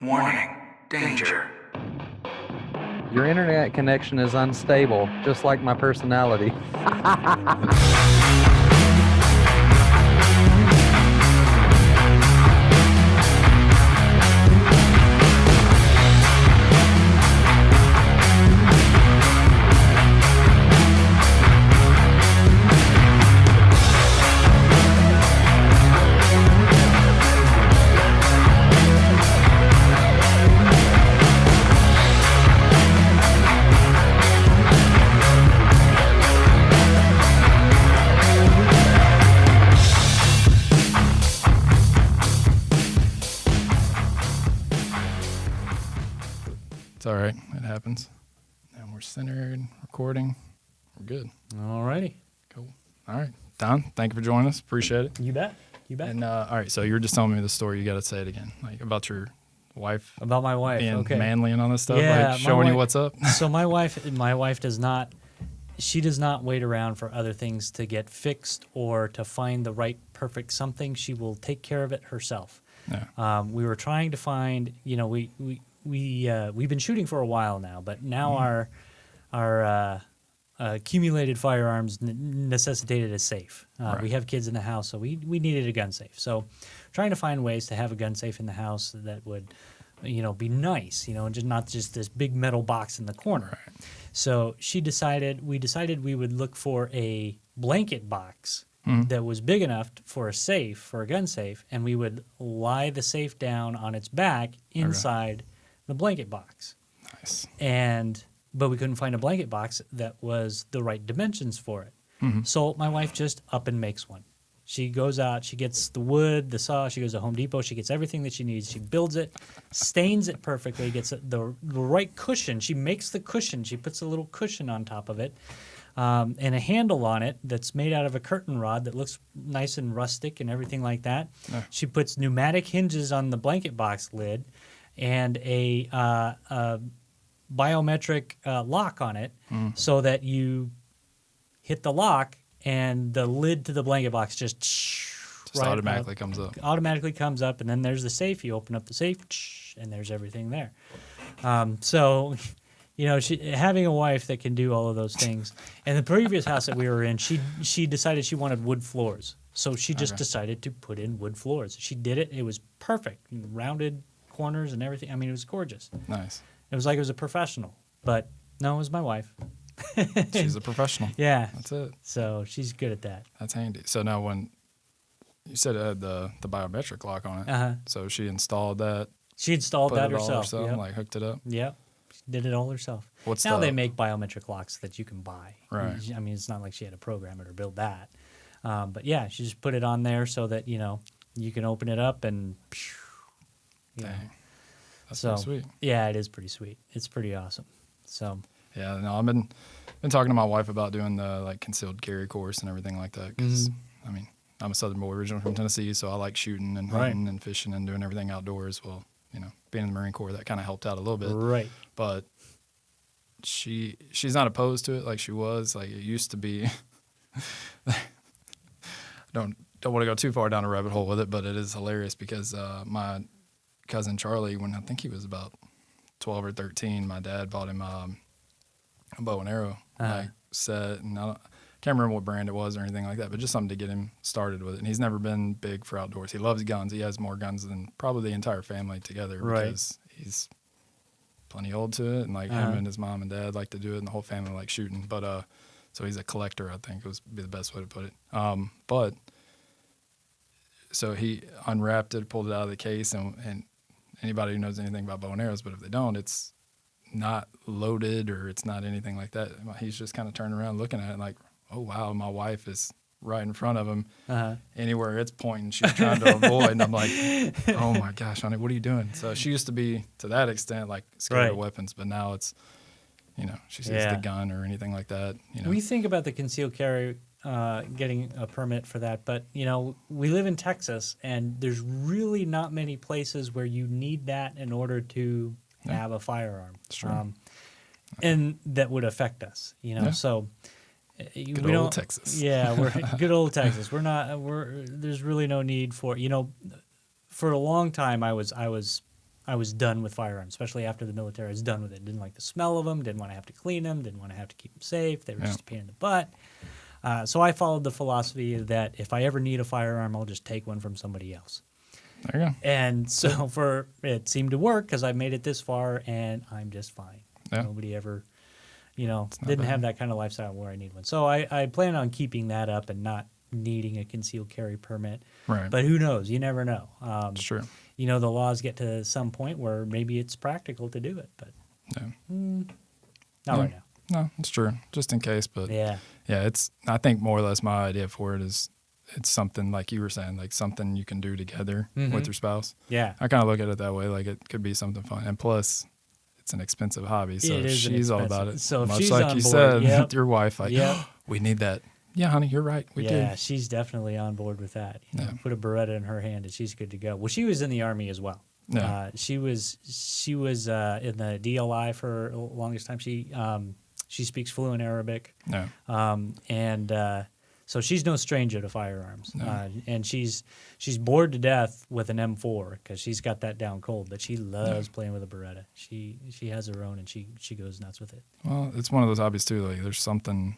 Warning, danger. Your internet connection is unstable, just like my personality. It's all right. It happens. Now we're centered, recording. We're good. All righty. Cool. All right. Don, thank you for joining us. Appreciate it. You bet. You bet. And all right, so you were just telling me the story. You got to say it again, like about your wife About my wife. being Okay. manly and all this stuff, Yeah, like my showing you wife- what's up. So my wife does not. She does not wait around for other things to get fixed or to find the right perfect something. She will take care of it herself. Yeah. We were trying to find. We've been shooting for a while now, but now our accumulated firearms necessitated a safe. Right. We have kids in the house, so we needed a gun safe. So trying to find ways to have a gun safe in the house that would, be nice, and just not just this big metal box in the corner. Right. So we decided we would look for a blanket box Mhm. that was big enough for a gun safe, and we would lie the safe down on its back inside the blanket box. Nice. But we couldn't find a blanket box that was the right dimensions for it. Mhm. So my wife just up and makes one. She goes out, she gets the wood, the saw, she goes to Home Depot, she gets everything that she needs, she builds it, stains it perfectly, gets the right cushion. She makes the cushion, she puts a little cushion on top of it, and a handle on it that's made out of a curtain rod that looks nice and rustic and everything like that. Yeah. She puts pneumatic hinges on the blanket box lid and a biometric lock on it so that you hit the lock and the lid to the blanket box just Automatically comes up. automatically comes up, and then there's the safe. You open up the safe, and there's everything there. So, having a wife that can do all of those things. And the previous house that we were in, she decided she wanted wood floors, so she just decided to put in wood floors. She did it. It was perfect, rounded corners and everything. I mean, it was gorgeous. Nice. It was like it was a professional, but no, it was my wife. She's a professional. Yeah. That's it. So she's good at that. That's handy. So now when you said it had the biometric lock on it, Uh-huh. so she installed that, She installed put that it all herself. herself, Yep. like hooked it up. Yep. She did it all herself. What's Now the- they make biometric locks that you can buy. Right. I mean, it's not like she had to program it or build that. But yeah, she just put it on there so that, you can open it up and you know. Dang. That's So, pretty sweet. yeah, it is pretty sweet. It's pretty awesome. So, Yeah, no, I've been talking to my wife about doing the concealed carry course and everything like that. Because I mean, I'm a Southern boy, originally from Tennessee, so I like shooting and Right. hunting and fishing and doing everything outdoors. Well, being in the Marine Corps, that kind of helped out a little bit. right. But she's not opposed to it like she was. Like it used to be. Don't want to go too far down a rabbit hole with it, but it is hilarious because my cousin Charlie, when I think he was about 12 or 13, my dad bought him a bow and arrow set, and I can't remember what brand it was or anything like that, but just something to get him started with it. And he's never been big for outdoors. He loves guns. He has more guns than probably the entire family together because he's plenty old to it, and him and his mom and dad like to do it, and the whole family likes shooting. But so he's a collector, I think would be the best way to put it. But so he unwrapped it, pulled it out of the case, and anybody who knows anything about bow and arrows, but if they don't, it's not loaded or it's not anything like that. He's just kind of turning around looking at it like, oh, wow, my wife is right in front of him. Anywhere it's pointing, she's trying to avoid. And I'm like, oh, my gosh, honey, what are you doing? So she used to be, to that extent, scared of weapons, but now it's, she sees the gun or anything like that. We think about the concealed carry, getting a permit for that, but, we live in Texas, and there's really not many places where you need that in order to have a firearm. It's true. And that would affect us, so... Good we old don't, Texas. Yeah, we're good old Texas. There's really no need for, for a long time I was I was done with firearms, especially after the military. I was done with it. Didn't like the smell of them. Didn't want to have to clean them. Didn't want to have to keep them safe. They were just a pain in the butt. So I followed the philosophy that if I ever need a firearm, I'll just take one from somebody else. There you go. And so it seemed to work because I made it this far and I'm just fine. Yeah. Nobody ever, didn't have that kind of lifestyle where I need one. So I plan on keeping that up and not needing a concealed carry permit. Right. But who knows? You never know. It's true. The laws get to some point where maybe it's practical to do it, but Yeah. not right now. No, it's true. Just in case, but Yeah. I think more or less my idea for it is it's something like you were saying, like something you can do together with your spouse. Yeah. I kind of look at it that way, like it could be something fun. And plus, it's an expensive hobby, so It is she's all about inexpensive. it. So if much she's like on you board, said, yep. with your wife, like, Yep. we need that. Yeah, honey, you're right. We Yeah, do. she's definitely on board with that. Yeah. Put a Beretta in her hand and she's good to go. Well, she was in the Army as well. Yeah. She was in the DLI for the longest time. She speaks fluent Arabic. No. So she's no stranger to firearms. No. And she's bored to death with an M4 because she's got that down cold. But she loves playing with a Beretta. She has her own and she goes nuts with it. Well, it's one of those hobbies too. Like, there's something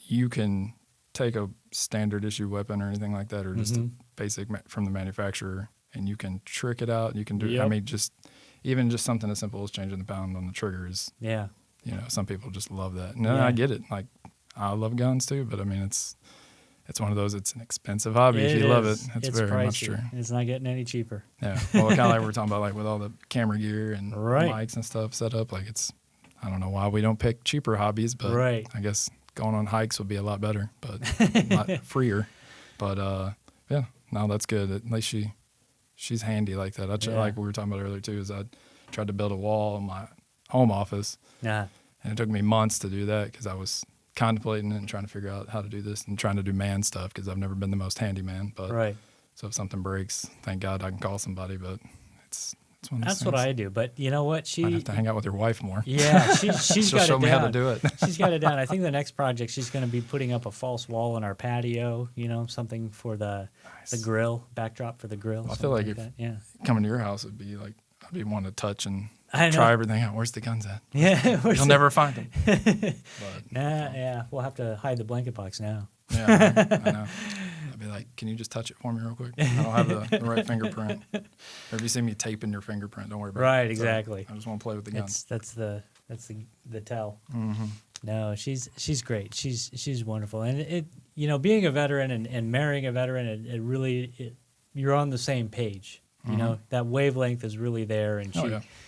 you can take a standard issue weapon or anything like that, or just a basic from the manufacturer, and you can trick it out. You can do. Yep. I mean, even just something as simple as changing the pound on the trigger is. Yeah. Some people just love that, and Yeah. I get it. Like, I love guns too, but I mean, it's one of those. It's an expensive hobby if you love it. It's very pricey. much true. It's not getting any cheaper. Yeah. Well, kind of like we were talking about, like with all the camera gear and Right. mics and stuff set up. Like, I don't know why we don't pick cheaper hobbies, but Right. I guess going on hikes would be a lot better, but a lot freer. But yeah, no, that's good. At least she's handy like that. Like we were talking about earlier too, is I tried to build a wall in my home office, Yeah. and it took me months to do that because I was contemplating it and trying to figure out how to do this and trying to do man stuff because I've never been the most handy man. But Right. so if something breaks, thank God I can call somebody. But it's one of those That's things. what I do. But you know what? I have to hang out with your wife more. Yeah, she's She'll got show it me down. how to do it. She's got it down. I think the next project she's going to be putting up a false wall in our patio. Something for the grill backdrop for the grill. I feel like something if that. coming to your house would be like I'd be wanting to touch and I know. try everything out. Where's the guns at? Yeah, You'll never find them. yeah. We'll have to hide the blanket box now. Yeah, I know. I'd be like, can you just touch it for me real quick? I don't have the right fingerprint. Or if you see me taping your fingerprint, don't worry about it. Right, So, exactly. I just want to play with the guns. That's the tell. Mm-hmm. No, she's great. She's wonderful, and it being a veteran and marrying a veteran, it really you're on the same page. That wavelength is really there, and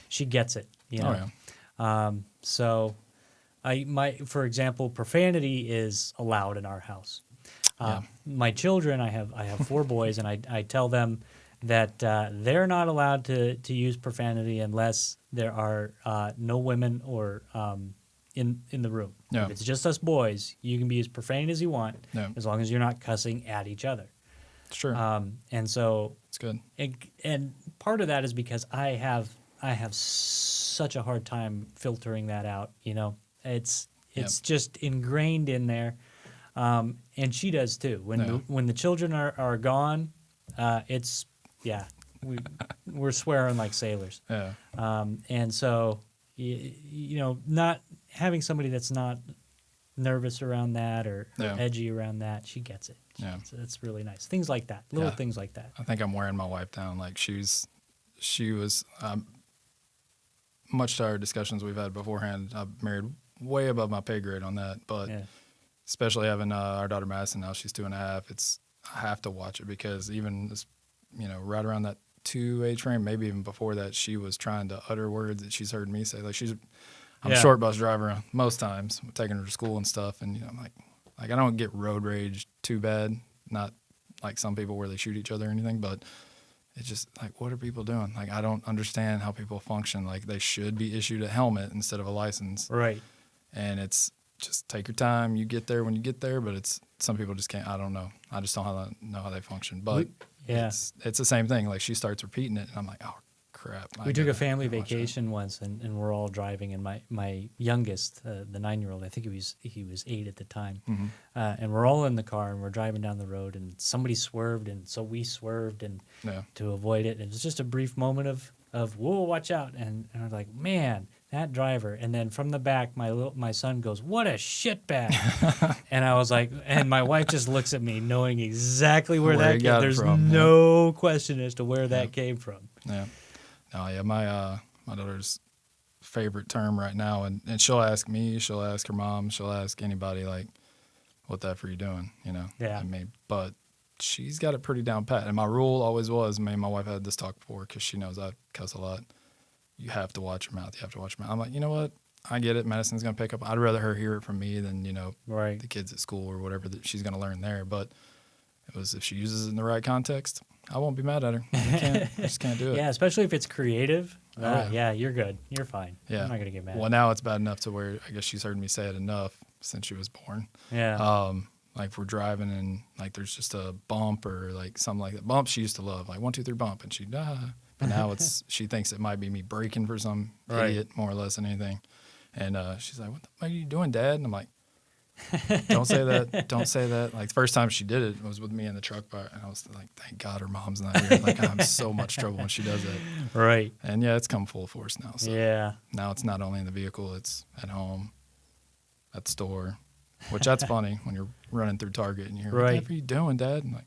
she gets it. Oh, yeah. So, for example, profanity is allowed in our house. My children, I have 4 boys, and I tell them that they're not allowed to use profanity unless there are no women or in the room. Yeah. If it's just us boys, you can be as profane as you want, Yeah. as long as you're not cussing at each other. Sure. And so, It's good. and part of that is because I have such a hard time filtering that out. It's just ingrained in there, and she does too. When the children are gone, we're swearing like sailors. Yeah. And so, not having somebody that's not nervous around that or edgy around that, she gets it. Yeah. So that's really nice. Things like that, little things like that. I think I'm wearing my wife down. Like she was, much to our discussions we've had beforehand, I've married way above my pay grade on that. But especially having our daughter Madison now, she's 2.5. I have to watch it because even this, right around that 2 age frame, maybe even before that, she was trying to utter words that she's heard me say. Like I'm a short bus driver most times, taking her to school and stuff, and I'm like I don't get road rage too bad, not like some people where they shoot each other or anything, but it's just like, what are people doing? Like, I don't understand how people function. Like, they should be issued a helmet instead of a license. Right. And it's just take your time. You get there when you get there, but some people just can't. I don't know. I just don't know how they function. But it's the same thing. Like, she starts repeating it, and I'm like, oh, crap. We took a family vacation once, and we're all driving, and my youngest, the 9-year-old, I think he was 8 at the time, and we're all in the car, and we're driving down the road, and somebody swerved, and so we swerved and to avoid it. And it was just a brief moment of of whoa, watch out, and I'm like, man, that driver. And then from the back, my son goes, what a shitbag. And I was like, and my wife just looks at me, knowing exactly where Where that he came. got it There's from, yeah. no question as to where that came from. Yeah. No, yeah, my daughter's favorite term right now, and she'll ask me, she'll ask her mom, she'll ask anybody, like, what the F are you doing, you know? Yeah. I mean, but she's got it pretty down pat. And my rule always was, me and my wife had this talk before, because she knows I cuss a lot. You have to watch your mouth. You have to watch your mouth. I'm like, you know what? I get it. Medicine's going to pick up. I'd rather her hear it from me than, you know, Right. the kids at school or whatever that she's going to learn there. But it was, if she uses it in the right context, I won't be mad at her. I just can't do it. Yeah, especially if it's creative. Oh, yeah. Yeah, you're good. You're fine. Yeah. I'm not going to get mad. Well, now it's bad enough to where I guess she's heard me say it enough since she was born. Yeah. Like if we're driving and like there's just a bump or like something like that. Bump she used to love, like 1, 2, 3 bump, and she'd but now it's she thinks it might be me braking for some Right. idiot more or less than anything. And she's like, what the fuck are you doing, Dad? And I'm like, don't say that. Don't say that. Like the first time she did it was with me in the truck, and I was like, thank God her mom's not here. Like I'm so much trouble when she does that. Right. And yeah, it's come full force now. So Yeah. now it's not only in the vehicle, it's at home, at the store, which that's funny when you're running through Target and you hear, what Right. the heck are you doing, Dad? I'm like,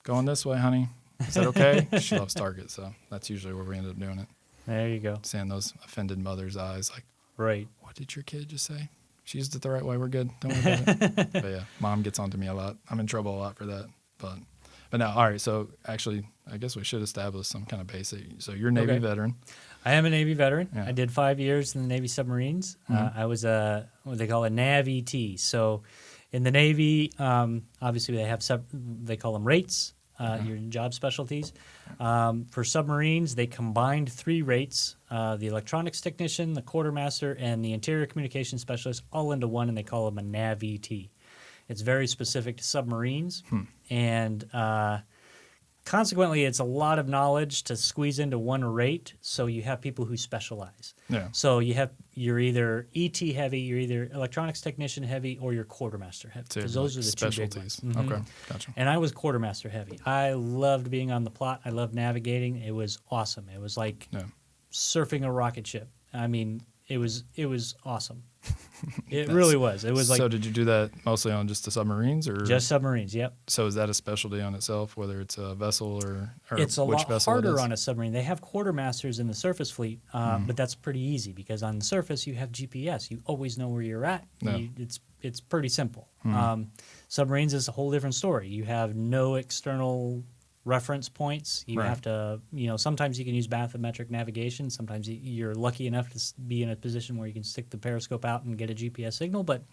going this way, honey. Is that okay? She loves Target, so that's usually where we end up doing it. There you go. Seeing those offended mothers' eyes, like, Right. what did your kid just say? She used it the right way. We're good. Don't worry about it. But yeah, Mom gets onto me a lot. I'm in trouble a lot for that. But now, all right. So actually, I guess we should establish some kind of basic. So you're a Navy Okay. veteran. I am a Navy veteran. Yeah. I did 5 years in the Navy submarines. I was what they call a Nav ET. So in the Navy, obviously they have they call them rates, your job specialties. For submarines, they combined 3 rates, the electronics technician, the quartermaster, and the interior communications specialist all into one, and they call them a Nav ET. It's very specific to submarines, and consequently, it's a lot of knowledge to squeeze into one rate, so you have people who specialize. Yeah. So you're either ET heavy, you're either electronics technician heavy, or you're quartermaster heavy. So Because those are the specialties. 2 big ones. Mhm. Okay, gotcha. And I was quartermaster heavy. I loved being on the plot. I loved navigating. It was awesome. It was like Yeah. surfing a rocket ship. I mean, it was awesome. It really was. It was like So did you do that mostly on just the submarines, or just submarines. Yep. So is that a specialty on itself, whether it's a vessel or It's a which lot vessel it harder is? on a submarine. They have quartermasters in the surface fleet, but that's pretty easy because on the surface you have GPS. You always know where you're at. Yeah. It's pretty simple. Submarines is a whole different story. You have no external reference points. You Right. have to, sometimes you can use bathymetric navigation. Sometimes you're lucky enough to be in a position where you can stick the periscope out and get a GPS signal. But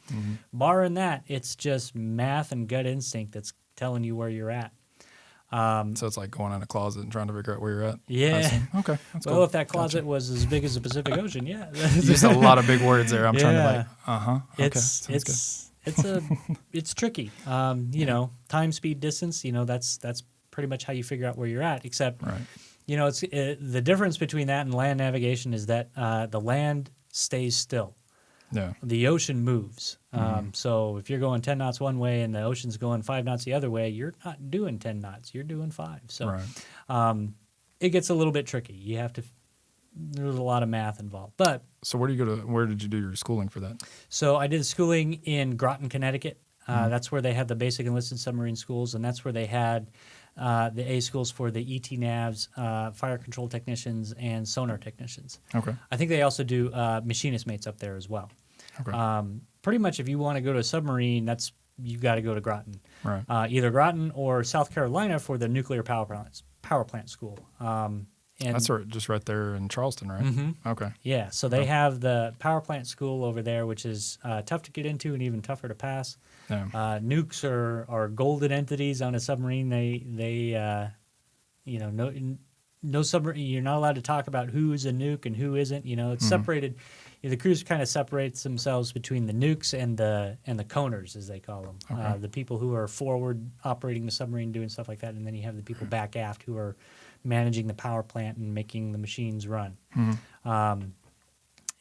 barring that, it's just math and gut instinct that's telling you where you're at. So it's like going in a closet and trying to figure out where you're at. I Yeah. see. Okay. That's Well, cool. if that closet was as big as the Pacific Ocean, yeah. You used a lot of big words there. I'm trying to Yeah. like, Okay. It's it's tricky. Time, speed, distance. That's pretty much how you figure out where you're at. Except, Right. it's the difference between that and land navigation is that the land stays still. Yeah. The ocean moves. So if you're going 10 knots one way and the ocean's going 5 knots the other way, you're not doing 10 knots. You're doing 5. So Right. it gets a little bit tricky. You have to. There's a lot of math involved, but. So where did you do your schooling for that? So I did schooling in Groton, Connecticut. That's where they had the basic enlisted submarine schools, and that's where they had the A schools for the ET navs, fire control technicians, and sonar technicians. Okay. I think they also do machinist mates up there as well. Okay. Pretty much, if you want to go to a submarine, you got to go to Groton. Right. Either Groton or South Carolina for the nuclear power plant school. And That's just right there in Charleston, right? Mm-hmm. Okay. Yeah, so they have the power plant school over there, which is tough to get into and even tougher to pass. Yeah. Nukes are golden entities on a submarine. No submarine. You're not allowed to talk about who's a nuke and who isn't. It's separated. The crews kind of separates themselves between the nukes and the coners, as they call them. Okay. The people who are forward operating the submarine, doing stuff like that, and then you have the people back aft who are managing the power plant and making the machines run.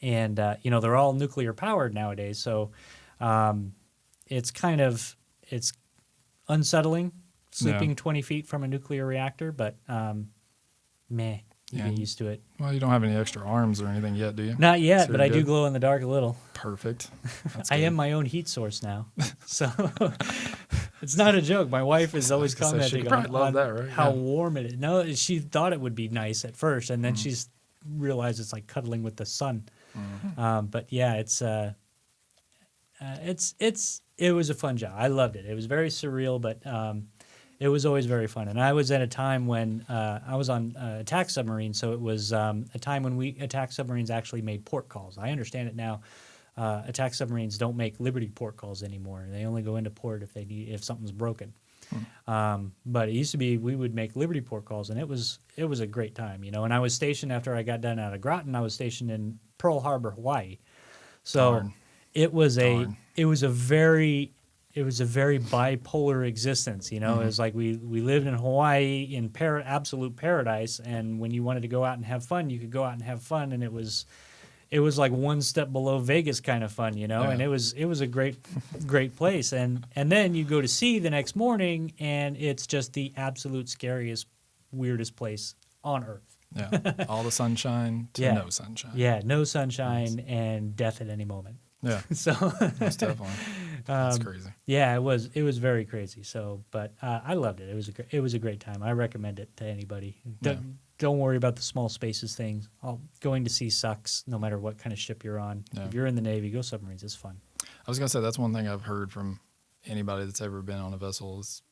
They're all nuclear powered nowadays, so it's unsettling sleeping 20 feet from a nuclear reactor, but meh. You Yeah. get used to it. Well, you don't have any extra arms or anything yet, do you? Not yet, So but you're I do good? glow in the dark a little. Perfect. That's I good. am my own heat source now. So it's not a joke. My wife is always I was gonna say, she commenting could probably love on that, right? how Yeah. warm it is. No, she thought it would be nice at first, and then she's realized it's like cuddling with the sun. But yeah, it was a fun job. I loved it. It was very surreal, but it was always very fun. And I was at a time when I was on attack submarine, so it was a time when attack submarines actually made port calls. I understand it now. Attack submarines don't make Liberty port calls anymore. They only go into port if something's broken. But it used to be we would make Liberty port calls, and it was a great time, you know. And I was stationed after I got done out of Groton. I was stationed in Pearl Harbor, Hawaii. So Darn. it was Darn. a very bipolar existence, you know. It was like we lived in Hawaii in absolute paradise, and when you wanted to go out and have fun, you could go out and have fun, and it was like one step below Vegas kind of fun, you know. Yeah. And it was a great place, and then you go to sea the next morning, and it's just the absolute scariest, weirdest place on earth. Yeah. All the sunshine to Yeah. no sunshine. Yeah, no sunshine and death at any moment. Yeah. So Most definitely. That's crazy. yeah, it was very crazy. So, but I loved it. It was a great time. I recommend it to anybody. Don't worry about the small spaces things. Going to sea sucks no matter what kind of ship you're on. Yeah. If you're in the Navy, go submarines. It's fun. I was gonna say that's one thing I've heard from anybody that's ever been on a vessel is,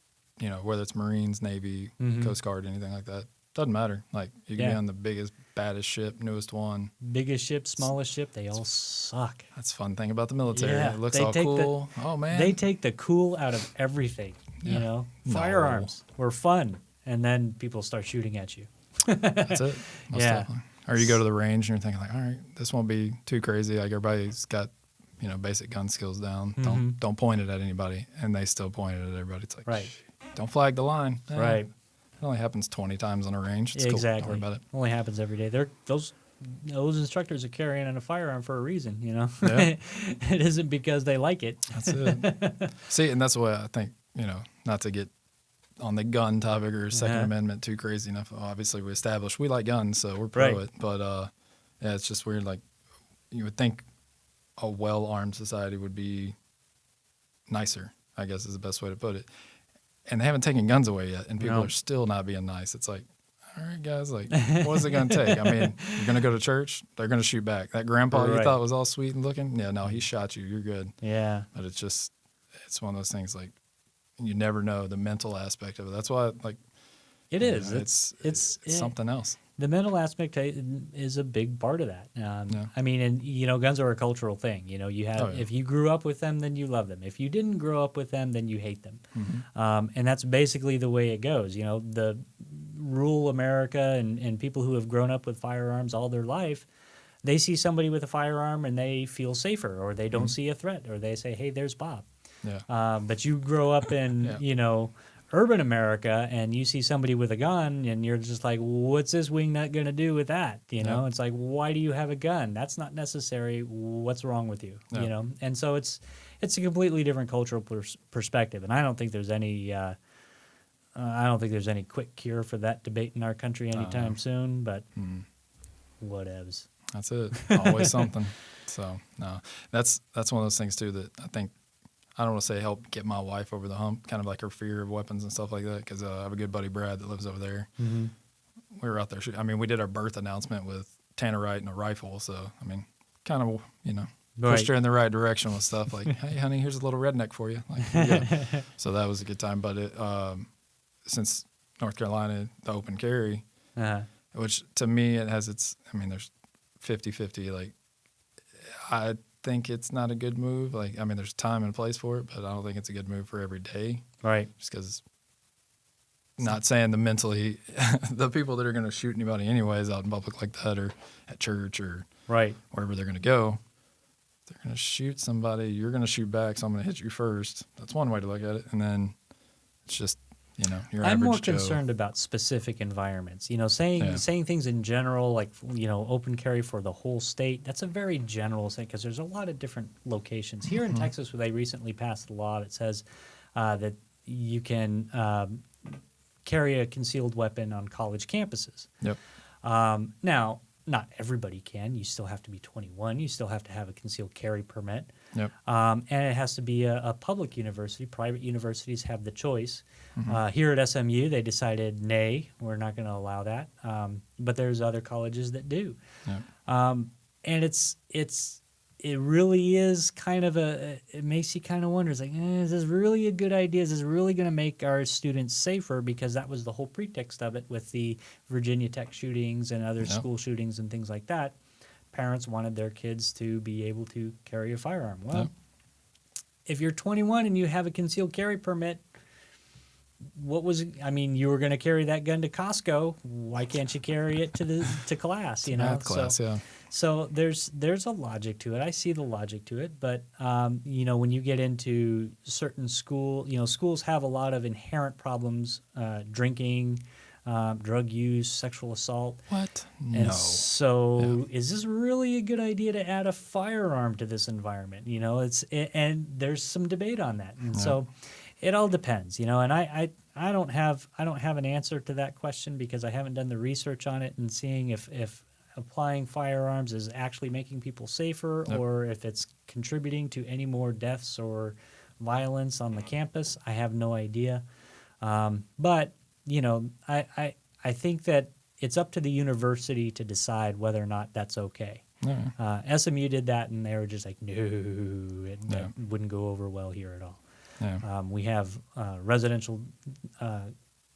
you know, whether it's Marines, Navy, Coast Guard, anything like that. Doesn't matter. Like you can be Yeah. on the biggest, baddest ship, newest one. Biggest ship, smallest ship, they all suck. That's the fun thing about the military. Yeah, It looks they all take the- cool. Oh man. They take the cool out of everything. You Yeah. know, No. firearms were fun, and then people start shooting at you. That's it. Most Yeah. definitely. Or you go to the range and you're thinking like, all right, this won't be too crazy. Like everybody's got, you know, basic gun skills down. Don't point it at anybody, and they still point it at everybody. It's like, Right. "Shh, don't flag the line. Eh, Right. It only happens 20 times on a range. It's cool. Exactly. Don't worry about it. Only happens every day. Those instructors are carrying a firearm for a reason, you know. Yeah. It isn't because they like it. That's it. See, and that's why I think, you know, not to get on the gun topic or 2nd Uh-huh. Amendment too crazy enough. Obviously, we established we like guns, so we're pro Right. it. But yeah, it's just weird. Like you would think a well-armed society would be nicer, I guess is the best way to put it. And they haven't taken guns away yet, and people No. are still not being nice. It's like, all right, guys, like, what's it going to take? I mean, you're going to go to church, they're going to shoot back. That grandpa you Right. thought was all sweet and looking, yeah, no, he shot you. You're good. Yeah. But it's one of those things like you never know the mental aspect of it. That's why, like, It you is. know, It's it's something else. The mental aspect is a big part of that. Yeah. I mean, and you know, guns are a cultural thing. You know, you have Oh, yeah. if you grew up with them, then you love them. If you didn't grow up with them, then you hate them. Mm-hmm. And that's basically the way it goes. You know, the rural America and people who have grown up with firearms all their life, they see somebody with a firearm and they feel safer, or they don't see a threat, or they say, "Hey, there's Bob." Yeah. But you grow up in, Yeah. you know, urban America, and you see somebody with a gun, and you're just like, what's this wingnut going to do with that? You know, Yeah. it's like, why do you have a gun? That's not necessary. What's wrong with you? Yeah. You know, and so it's a completely different cultural perspective, and I don't think there's any. I don't think there's any quick cure for that debate in our country anytime soon. But whatevs. That's it. Always something. So no, that's one of those things too that I think I don't want to say help get my wife over the hump, kind of like her fear of weapons and stuff like that. Because I have a good buddy Brad that lives over there. Mm-hmm. We were out there shooting. I mean, we did our birth announcement with tannerite and a rifle. So I mean, kind of pushed her in the right direction with stuff like, hey honey, here's a little redneck for you. Like, yeah. So that was a good time. But it since North Carolina, the open carry, Uh-huh. which to me it has its. I mean, there's 50-50. Like, I think it's not a good move. Like, I mean, there's time and place for it, but I don't think it's a good move for every day. Right. Just because, not saying the people that are going to shoot anybody anyways out in public like that, or at church or Right. wherever they're going to go, they're going to shoot somebody. You're going to shoot back, so I'm going to hit you first. That's one way to look at it. And then it's just, you know, your I'm average more Joe. concerned about specific environments. You know, saying things in general, like, you know, open carry for the whole state. That's a very general thing because there's a lot of different locations here in Texas. Where they recently passed a law that says that you can carry a concealed weapon on college campuses. Yep. Now, not everybody can. You still have to be 21. You still have to have a concealed carry permit. Yep. And it has to be a public university. Private universities have the choice. Here at SMU, they decided, nay, we're not going to allow that. But there's other colleges that do. Yep. And it really is kind of it makes you kind of wonder, it's like, is this really a good idea? Is this really going to make our students safer? Because that was the whole pretext of it with the Virginia Tech shootings and other school shootings and things like that. Parents wanted their kids to be able to carry a firearm. Well, if you're 21 and you have a concealed carry permit, you were going to carry that gun to Costco. Why can't you carry it to class? Math class, yeah. So there's a logic to it. I see the logic to it, but when you get into certain schools have a lot of inherent problems, drinking, drug use, sexual assault. What? And No. so is this really a good idea to add a firearm to this environment? And there's some debate on that. And so it all depends, and I don't have an answer to that question because I haven't done the research on it and seeing if applying firearms is actually making people safer or if it's contributing to any more deaths or violence on the campus. I have no idea. But, I think that it's up to the university to decide whether or not that's okay. SMU did that, and they were just like, no, that wouldn't go over well here at all. Yeah. We have residential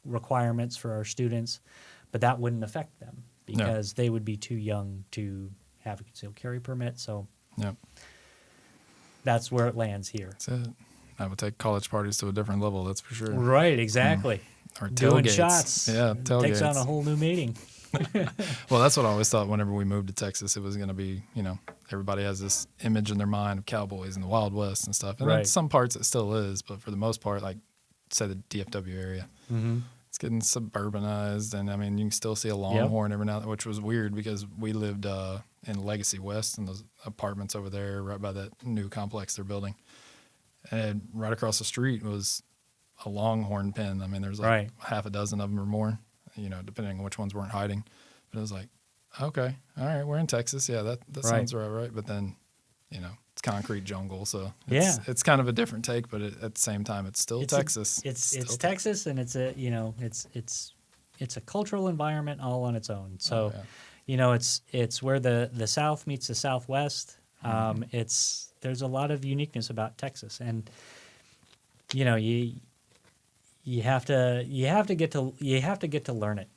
requirements for our students, but that wouldn't affect them because they would be too young to have a concealed carry permit. So that's where it lands here. That's it. I would take college parties to a different level, that's for sure. Right, exactly. Or Doing tailgates. shots. Yeah, tailgates. Takes on a whole new meaning. Well, that's what I always thought whenever we moved to Texas. It was going to be, everybody has this image in their mind of cowboys and the Wild West and stuff. And in some parts it still is, but for the most part, like, say the DFW area, it's getting suburbanized. And, you can still see a Longhorn every now and then, which was weird because we lived in Legacy West in those apartments over there right by that new complex they're building. And right across the street was a Longhorn pen. There's like half a dozen of them or more, depending on which ones weren't hiding. But it was like, okay, all right, we're in Texas. Yeah, that sounds right. But then, it's concrete jungle. So it's kind of a different take, but at the same time, it's still Texas. It's Texas, and it's a cultural environment all on its own. So, it's where the South meets the Southwest. There's a lot of uniqueness about Texas, and you have to get to learn it,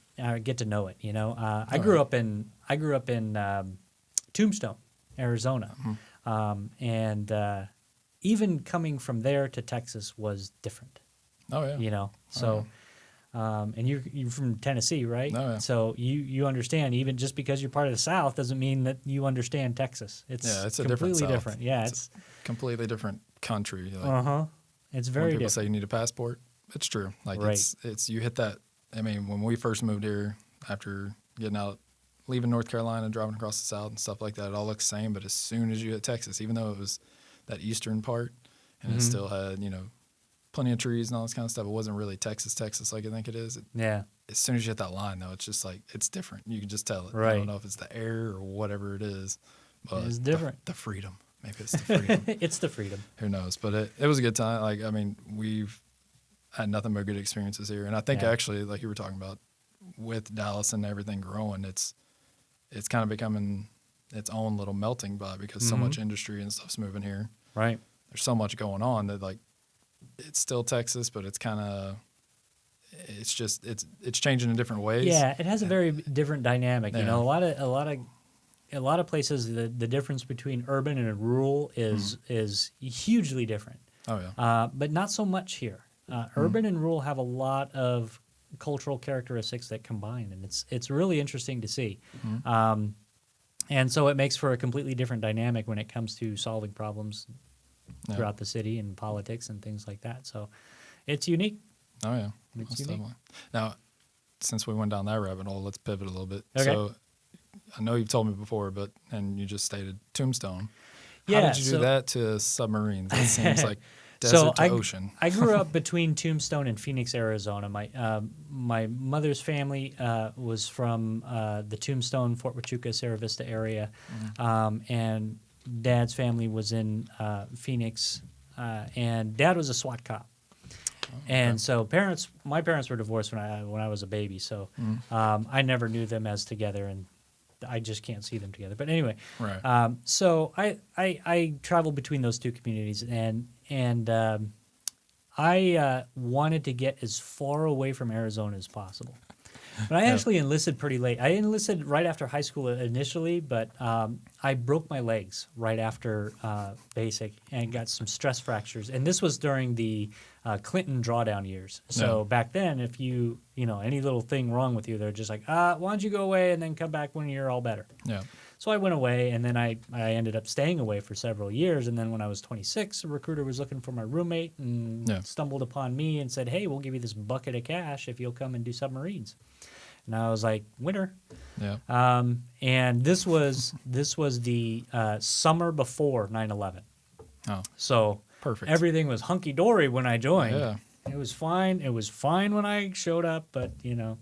get to know it. I grew up in Tombstone, Arizona, and even coming from there to Texas was different. Oh yeah. And you're from Tennessee, right? Oh, yeah. So you understand, even just because you're part of the South doesn't mean that you understand Texas. It's a completely different different. South. Yeah, it's a completely different country. It's When very people different. say you need a passport, it's true. Like it's you hit that. When we first moved here, after leaving North Carolina, driving across the South and stuff like that, it all looks the same. But as soon as you hit Texas, even though it was that eastern part, and it still had plenty of trees and all this kind of stuff, it wasn't really Texas like I think it is. As soon as you hit that line, though, it's just like it's different. You can just tell it. Right. I don't know if it's the air or whatever it is, but It's different. The freedom. Maybe it's the freedom. It's the freedom. Who knows? But it was a good time. We've had nothing but good experiences here. And I think actually, like you were talking about, with Dallas and everything growing, it's kind of becoming its own little melting pot because so much industry and stuff's moving here. Right. There's so much going on that it's still Texas, but it's kind of it's changing in different ways. Yeah, it has a very different dynamic. A lot of places the difference between urban and rural is hugely different. Oh yeah. But not so much here. Urban and rural have a lot of cultural characteristics that combine, and it's really interesting to see. And so it makes for a completely different dynamic when it comes to solving problems throughout the city and politics and things like that. So it's unique. Oh yeah, It's most unique. definitely. Now, since we went down that rabbit hole, let's pivot a little bit. Okay. So, I know you've told me before, and you just stated Tombstone. Yeah, How did you do so- that to submarines? It seems like Desert to ocean. I grew up between Tombstone and Phoenix, Arizona. My mother's family was from the Tombstone, Fort Huachuca, Sierra Vista area, and Dad's family was in Phoenix, and Dad was a SWAT cop. And so my parents were divorced when I was a baby, so I never knew them as together, and I just can't see them together. But anyway, Right. so I traveled between those two communities, and I wanted to get as far away from Arizona as possible. But I actually enlisted pretty late. I enlisted right after high school initially, but I broke my legs right after basic and got some stress fractures. And this was during the Clinton drawdown years. So back then, if you know, any little thing wrong with you, they're just like, why don't you go away and then come back when you're all better. Yeah. So I went away, and then I ended up staying away for several years. And then when I was 26, a recruiter was looking for my roommate and stumbled upon me and said, hey, we'll give you this bucket of cash if you'll come and do submarines. And I was like, winner. Yeah. And this was the summer before 9/11. Oh, So perfect. everything was hunky-dory when I joined. Yeah. It was fine. It was fine when I showed up, but, you know.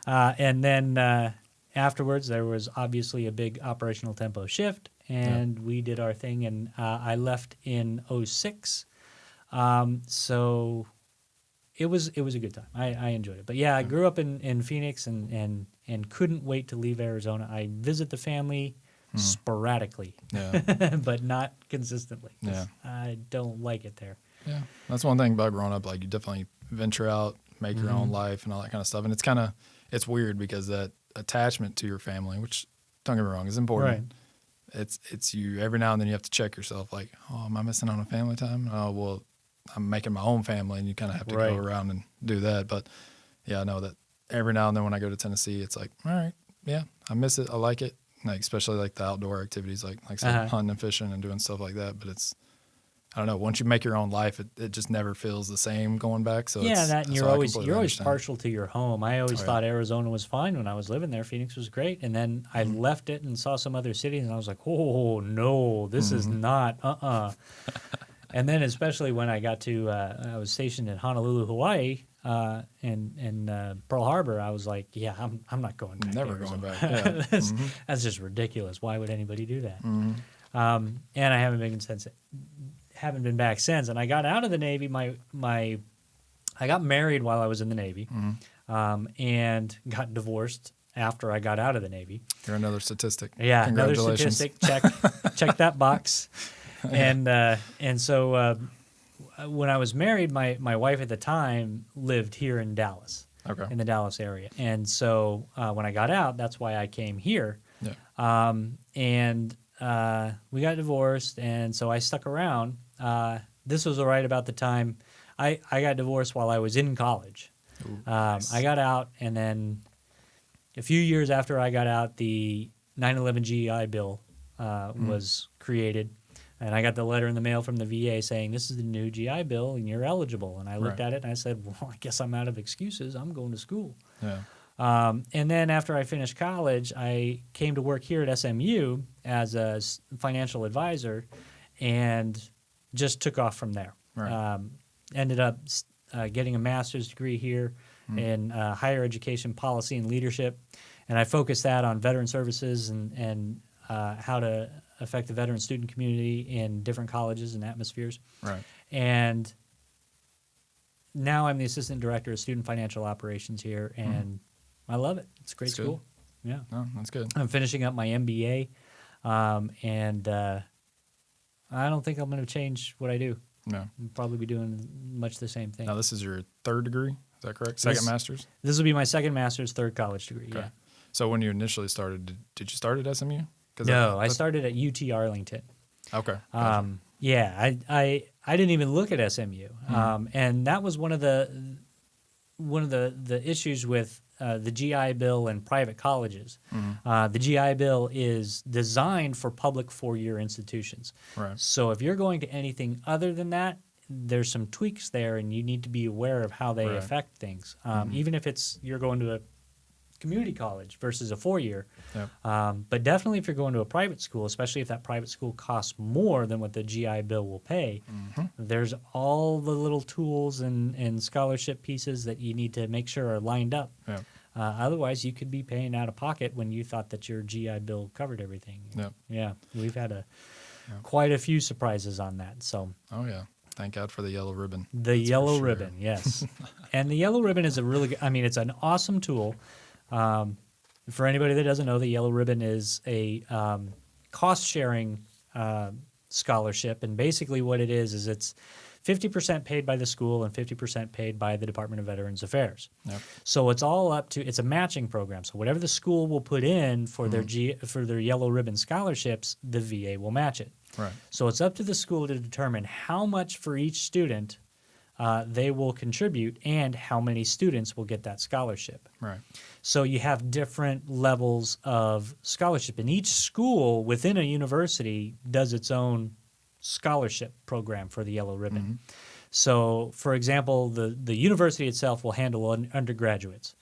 And then afterwards, there was obviously a big operational tempo shift, and we did our thing, and I left in 06. So it was a good time. I enjoyed it. But yeah, I grew up in Phoenix and couldn't wait to leave Arizona. I visit the family sporadically, but not consistently. Yeah. I don't like it there. Yeah. That's one thing about growing up. Like, you definitely venture out, make your own life and all that kind of stuff. And it's weird because that attachment to your family, which, don't get me wrong, is important. Right. It's you every now and then you have to check yourself, like, oh, am I missing on a family time? Oh, well, I'm making my own family, and you kind of have to go around and do that. But yeah, I know that every now and then when I go to Tennessee, it's like, all right, yeah, I miss it. I like it. Like, especially like the outdoor activities, like I said, hunting and fishing and doing stuff like that. But it's, I don't know, once you make your own life, it just never feels the same going back. So yeah, and you're always understand. partial to your home. I always thought Arizona was fine when I was living there. Phoenix was great, and then I left it and saw some other cities, and I was like, oh no, this is not And then especially when I got to I was stationed in Honolulu, Hawaii, and Pearl Harbor, I was like, yeah, I'm not going back. Never to going Arizona. back. Yeah. That's just ridiculous. Why would anybody do that? And I haven't been back since. And I got out of the Navy. I got married while I was in the Navy, and got divorced after I got out of the Navy. You're another statistic. Yeah, another Congratulations. statistic. Check that box. And so when I was married, my wife at the time lived here in Dallas, in the Dallas area. And so when I got out, that's why I came here. Yeah. And we got divorced, and so I stuck around. This was right about the time I got divorced while I was in college. Ooh, nice. I got out, and then a few years after I got out, the 9/11 GI Bill was created. And I got the letter in the mail from the VA saying, this is the new GI Bill, and you're eligible. And I looked at it, and I said, well, I guess I'm out of excuses. I'm going to school. Yeah. And then after I finished college, I came to work here at SMU as a financial advisor and just took off from there. Right. Ended up getting a master's degree here in higher education policy and leadership. And I focused that on veteran services and how to affect the veteran student community in different colleges and atmospheres. Right. And now I'm the assistant director of student financial operations here, and I love it. It's a great That's school. Yeah. No, that's good. I'm finishing up my MBA, and I don't think I'm going to change what I do. No. I'll probably be doing much the same thing. Now, this is your third degree. Is that correct? Second master's? This will be my second master's, third college degree, yeah. So when you initially started, did you start at SMU? No, I started at UT Arlington. Okay. Gotcha. Yeah, I didn't even look at SMU, and that was one of the issues with the GI Bill and private colleges. The GI Bill is designed for public four-year institutions. Right. So if you're going to anything other than that, there's some tweaks there, and you need to be aware of how they affect things. Even if you're going to a community college versus a 4-year. Yep. But definitely if you're going to a private school, especially if that private school costs more than what the GI Bill will pay, there's all the little tools and scholarship pieces that you need to make sure are lined up. Yep. Otherwise, you could be paying out of pocket when you thought that your GI Bill covered everything. Yep. Yeah, we've had quite a few surprises on that. So. Oh yeah. Thank God for the yellow ribbon. The That's yellow for sure. ribbon, yes. And the yellow ribbon is a really good, I mean, it's an awesome tool. For anybody that doesn't know, the yellow ribbon is a cost-sharing scholarship. And basically what it is it's 50% paid by the school and 50% paid by the Department of Veterans Affairs. Yep. So it's all up to, it's a matching program. So whatever the school will put in for their for their yellow ribbon scholarships, the VA will match it. Right. So it's up to the school to determine how much for each student they will contribute and how many students will get that scholarship. Right. So you have different levels of scholarship, and each school within a university does its own scholarship program for the yellow ribbon. So, for example, the university itself will handle undergraduates.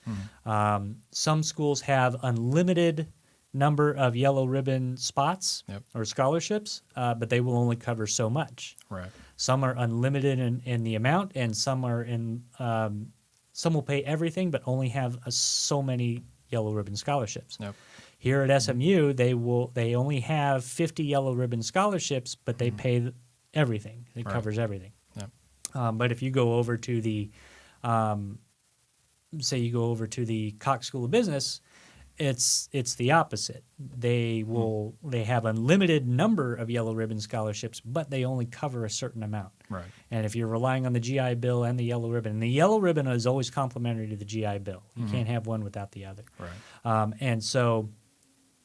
Some schools have unlimited number of yellow ribbon spots or scholarships, but they will only cover so much. Right. Some are unlimited in the amount, and some are in some will pay everything, but only have so many yellow ribbon scholarships. Yep. Here at SMU, they only have 50 yellow ribbon scholarships, but they pay everything. It covers everything. Yep. But if you go over to the, say you go over to the Cox School of Business, it's the opposite. They have unlimited number of yellow ribbon scholarships, but they only cover a certain amount. Right. And if you're relying on the GI Bill and the yellow ribbon, and the yellow ribbon is always complementary to the GI Bill. You can't have one without the other. Right. And so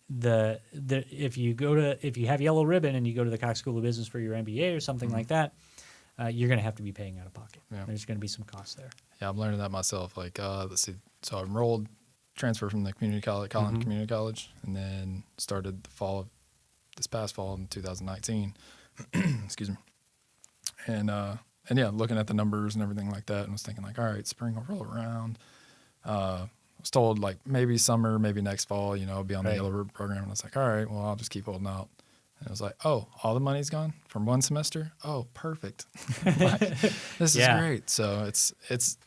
if you have yellow ribbon and you go to the Cox School of Business for your MBA or something like that, you're going to have to be paying out of pocket. Yeah. There's going to be some costs there. Yeah, I'm learning that myself. Like, let's see. So I enrolled, transferred from the community college, Collin Community College, and then started this past fall in 2019. Excuse me. And yeah, looking at the numbers and everything like that, and was thinking like, all right, spring will roll around. I was told like maybe summer, maybe next fall, I'll be on the yellow ribbon program, and I was like, all right, well, I'll just keep holding out. And it was like, oh, all the money's gone from one semester? Oh, perfect. Like, this is great. So it's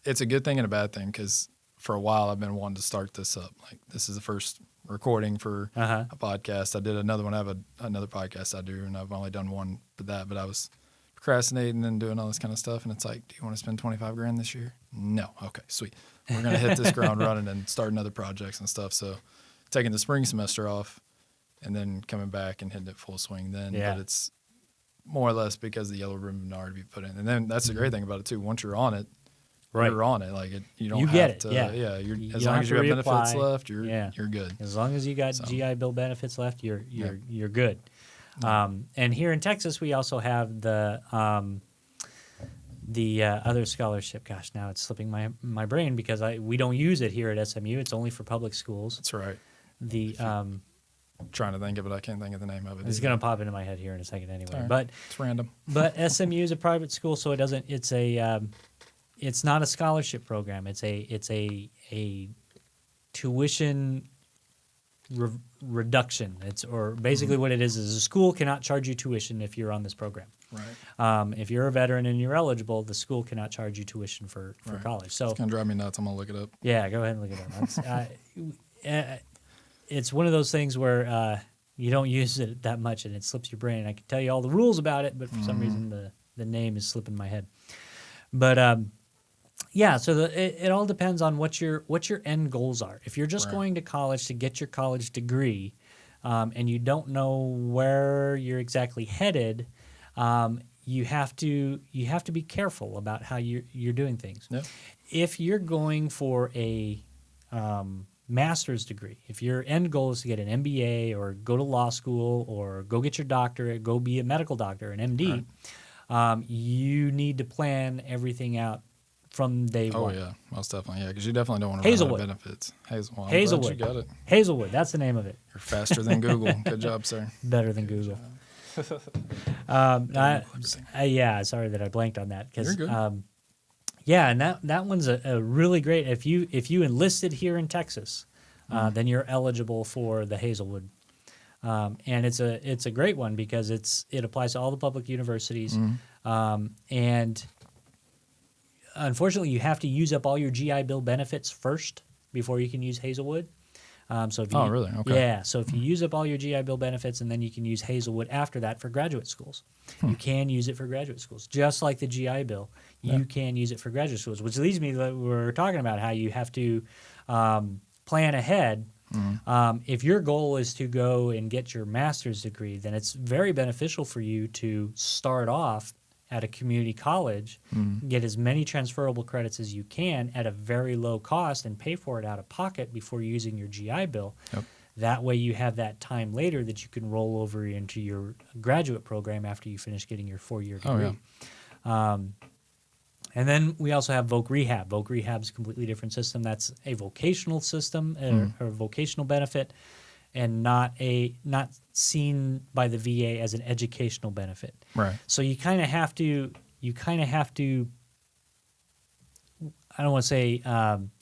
a good thing and a bad thing, because for a while I've been wanting to start this up. Like, this is the first recording for a podcast. I did another one. I have another podcast I do, and I've only done one for that, but I was procrastinating and doing all this kind of stuff. And it's like, do you want to spend $25,000 this year? No. Okay, sweet. We're going to hit this ground running and starting other projects and stuff. So taking the spring semester off and then coming back and hitting it full swing then. Yeah. But it's more or less because the yellow ribbon already be put in. And then that's the great thing about it too. Once you're on it, you're on it. Like, you don't You have get it, to. yeah. As long as you have benefits left, you're good. As long as you got GI Bill benefits left, you're good. And here in Texas, we also have the other scholarship. Gosh, now it's slipping my brain because we don't use it here at SMU. It's only for public schools. That's right. The Trying to think of it, I can't think of the name of it. it's going to pop into my head here in a second anyway. Right. But it's random. But SMU is a private school, so it doesn't. It's not a scholarship program. It's a tuition reduction. Or basically what it is a school cannot charge you tuition if you're on this program. Right. If you're a veteran and you're eligible, the school cannot charge you tuition for college. So it's gonna drive me nuts. I'm gonna look it up. yeah, go ahead and look it up. It's one of those things where you don't use it that much and it slips your brain. I can tell you all the rules about it, but for some reason the name is slipping my head. But yeah, so it all depends on what your end goals are. If you're just going to college to get your college degree, and you don't know where you're exactly headed, you have to be careful about how you're doing things. Yep. If you're going for a master's degree, if your end goal is to get an MBA or go to law school or go get your doctorate, go be a medical doctor, an MD, you need to plan everything out from day one. Oh yeah, most definitely. Yeah, because you definitely don't want to run out of benefits. Hazelwood. You got it. Hazelwood, that's the name of it. You're faster than Google. Good job, sir. Better than Google. Yeah, sorry that I blanked on that because Yeah, and that one's a really great. If you enlisted here in Texas, then you're eligible for the Hazelwood, and it's a great one because it applies to all the public universities, and unfortunately, you have to use up all your GI Bill benefits first before you can use Hazelwood. So if you, Oh, really? Okay. Yeah. So if you use up all your GI Bill benefits, and then you can use Hazelwood after that for graduate schools. You can use it for graduate schools, just like the GI Bill. You can use it for graduate schools, which leads me to we're talking about how you have to plan ahead. If your goal is to go and get your master's degree, then it's very beneficial for you to start off at a community college, get as many transferable credits as you can at a very low cost and pay for it out of pocket before using your GI Bill. Yep. That way you have that time later that you can roll over into your graduate program after you finish getting your 4-year degree. And then we also have Voc Rehab. Voc Rehab is a completely different system. That's a vocational system or vocational benefit, and not seen by the VA as an educational benefit. Right. So you kind of have to. I don't want to say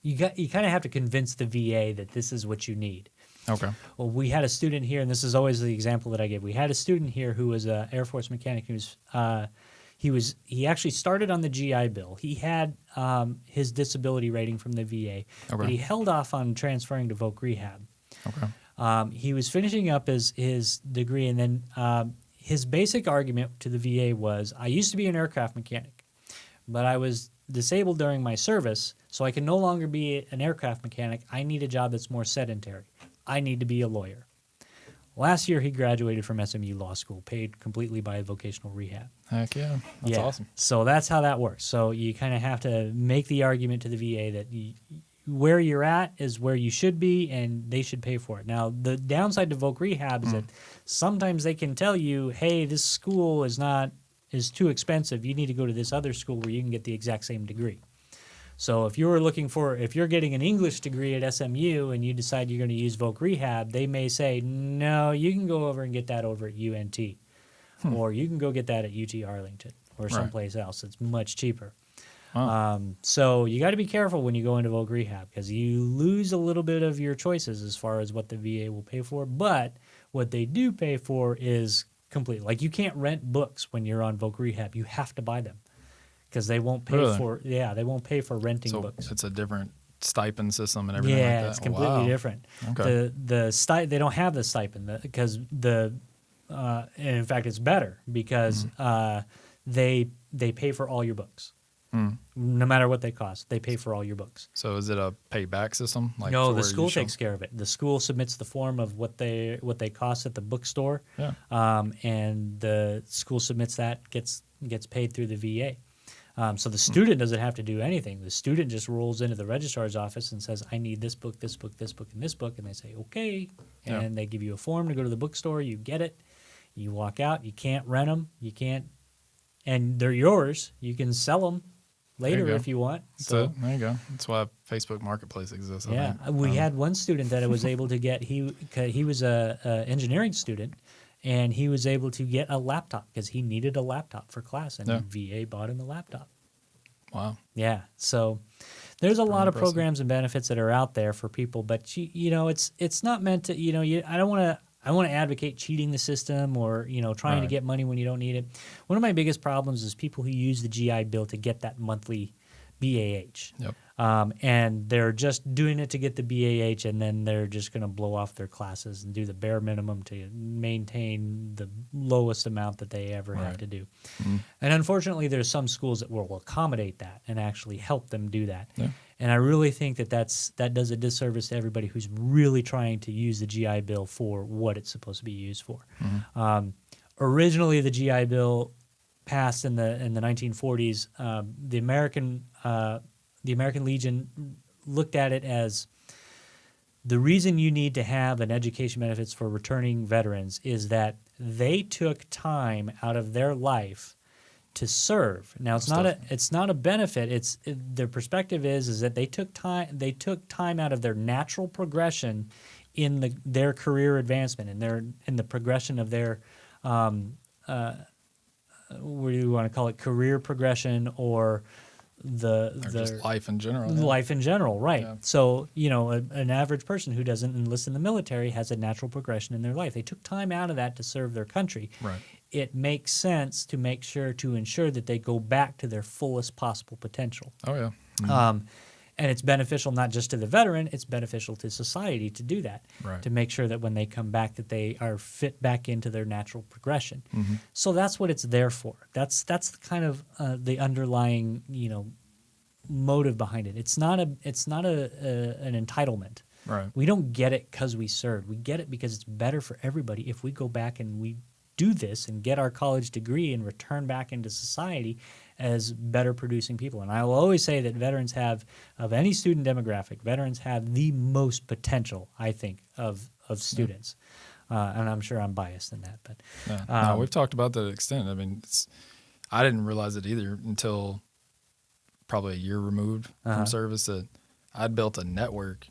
you kind of have to convince the VA that this is what you need. Okay. Well, we had a student here, and this is always the example that I give. We had a student here who was an Air Force mechanic. He actually started on the GI Bill. He had his disability rating from the VA, but he held off on transferring to Voc Rehab. Okay. He was finishing up his degree, and then his basic argument to the VA was, I used to be an aircraft mechanic, but I was disabled during my service, so I can no longer be an aircraft mechanic. I need a job that's more sedentary. I need to be a lawyer. Last year, he graduated from SMU Law School, paid completely by vocational rehab. Heck yeah. That's awesome. So that's how that works. So you kind of have to make the argument to the VA that where you're at is where you should be, and they should pay for it. Now, the downside to Voc Rehab is that sometimes they can tell you, hey, this school is too expensive. You need to go to this other school where you can get the exact same degree. So if you're getting an English degree at SMU and you decide you're going to use Voc Rehab, they may say, no, you can go over and get that over at UNT, or you can go get that at UT Arlington or someplace else. It's much cheaper. Wow. So you got to be careful when you go into Voc Rehab because you lose a little bit of your choices as far as what the VA will pay for. But what they do pay for is complete. Like you can't rent books when you're on Voc Rehab. You have to buy them. Because they won't pay they won't pay for renting books. It's a different stipend system and everything like that. It's completely different. Okay. They don't have the stipend because and in fact it's better because they pay for all your books. No matter what they cost, they pay for all your books. So is it a payback system? No, the school takes care of it. The school submits the form of what they cost at the bookstore, and the school submits that, gets paid through the VA. So the student doesn't have to do anything. The student just rolls into the registrar's office and says, I need this book, this book, this book, and this book. And they say, okay. And they give you a form to go to the bookstore. You get it. You walk out. You can't rent them. You can't. And they're yours. You can sell them later if you want. So there you go. That's why Facebook Marketplace exists. I think. We had one student that was able to get, he was a engineering student. And he was able to get a laptop because he needed a laptop for class, and VA bought him a laptop. Wow. Yeah. So there's a lot of programs and benefits that are out there for people, but it's not meant to. I don't want to advocate cheating the system or trying to get money when you don't need it. One of my biggest problems is people who use the GI Bill to get that monthly BAH. Yep. And they're just doing it to get the BAH, and then they're just going to blow off their classes and do the bare minimum to maintain the lowest amount that they ever have to do. And unfortunately, there's some schools that will accommodate that and actually help them do that. Yeah. And I really think that does a disservice to everybody who's really trying to use the GI Bill for what it's supposed to be used for. Originally, the GI Bill passed in the 1940s. The American Legion looked at it as the reason you need to have an education benefits for returning veterans is that they took time out of their life to serve. Now it's not a benefit. Their perspective is that they took time out of their natural progression in their career advancement and in the progression of their what do you want to call it, career progression or Or just life in general. Yeah. life in general, right? Yeah. So an average person who doesn't enlist in the military has a natural progression in their life. They took time out of that to serve their country. Right. It makes sense to make sure to ensure that they go back to their fullest possible potential. Oh yeah. And it's beneficial not just to the veteran, it's beneficial to society to do that, Right. to make sure that when they come back that they are fit back into their natural progression. Mm-hmm. So that's what it's there for. That's kind of the underlying, motive behind it. It's not an entitlement. Right. We don't get it because we served. We get it because it's better for everybody if we go back and we do this and get our college degree and return back into society as better producing people. And I will always say that veterans have, of any student demographic, veterans have the most potential, I think, of students. And I'm sure I'm biased in that. But no, we've talked about that to an extent. I mean, I didn't realize it either until probably a year removed from service that I'd built a network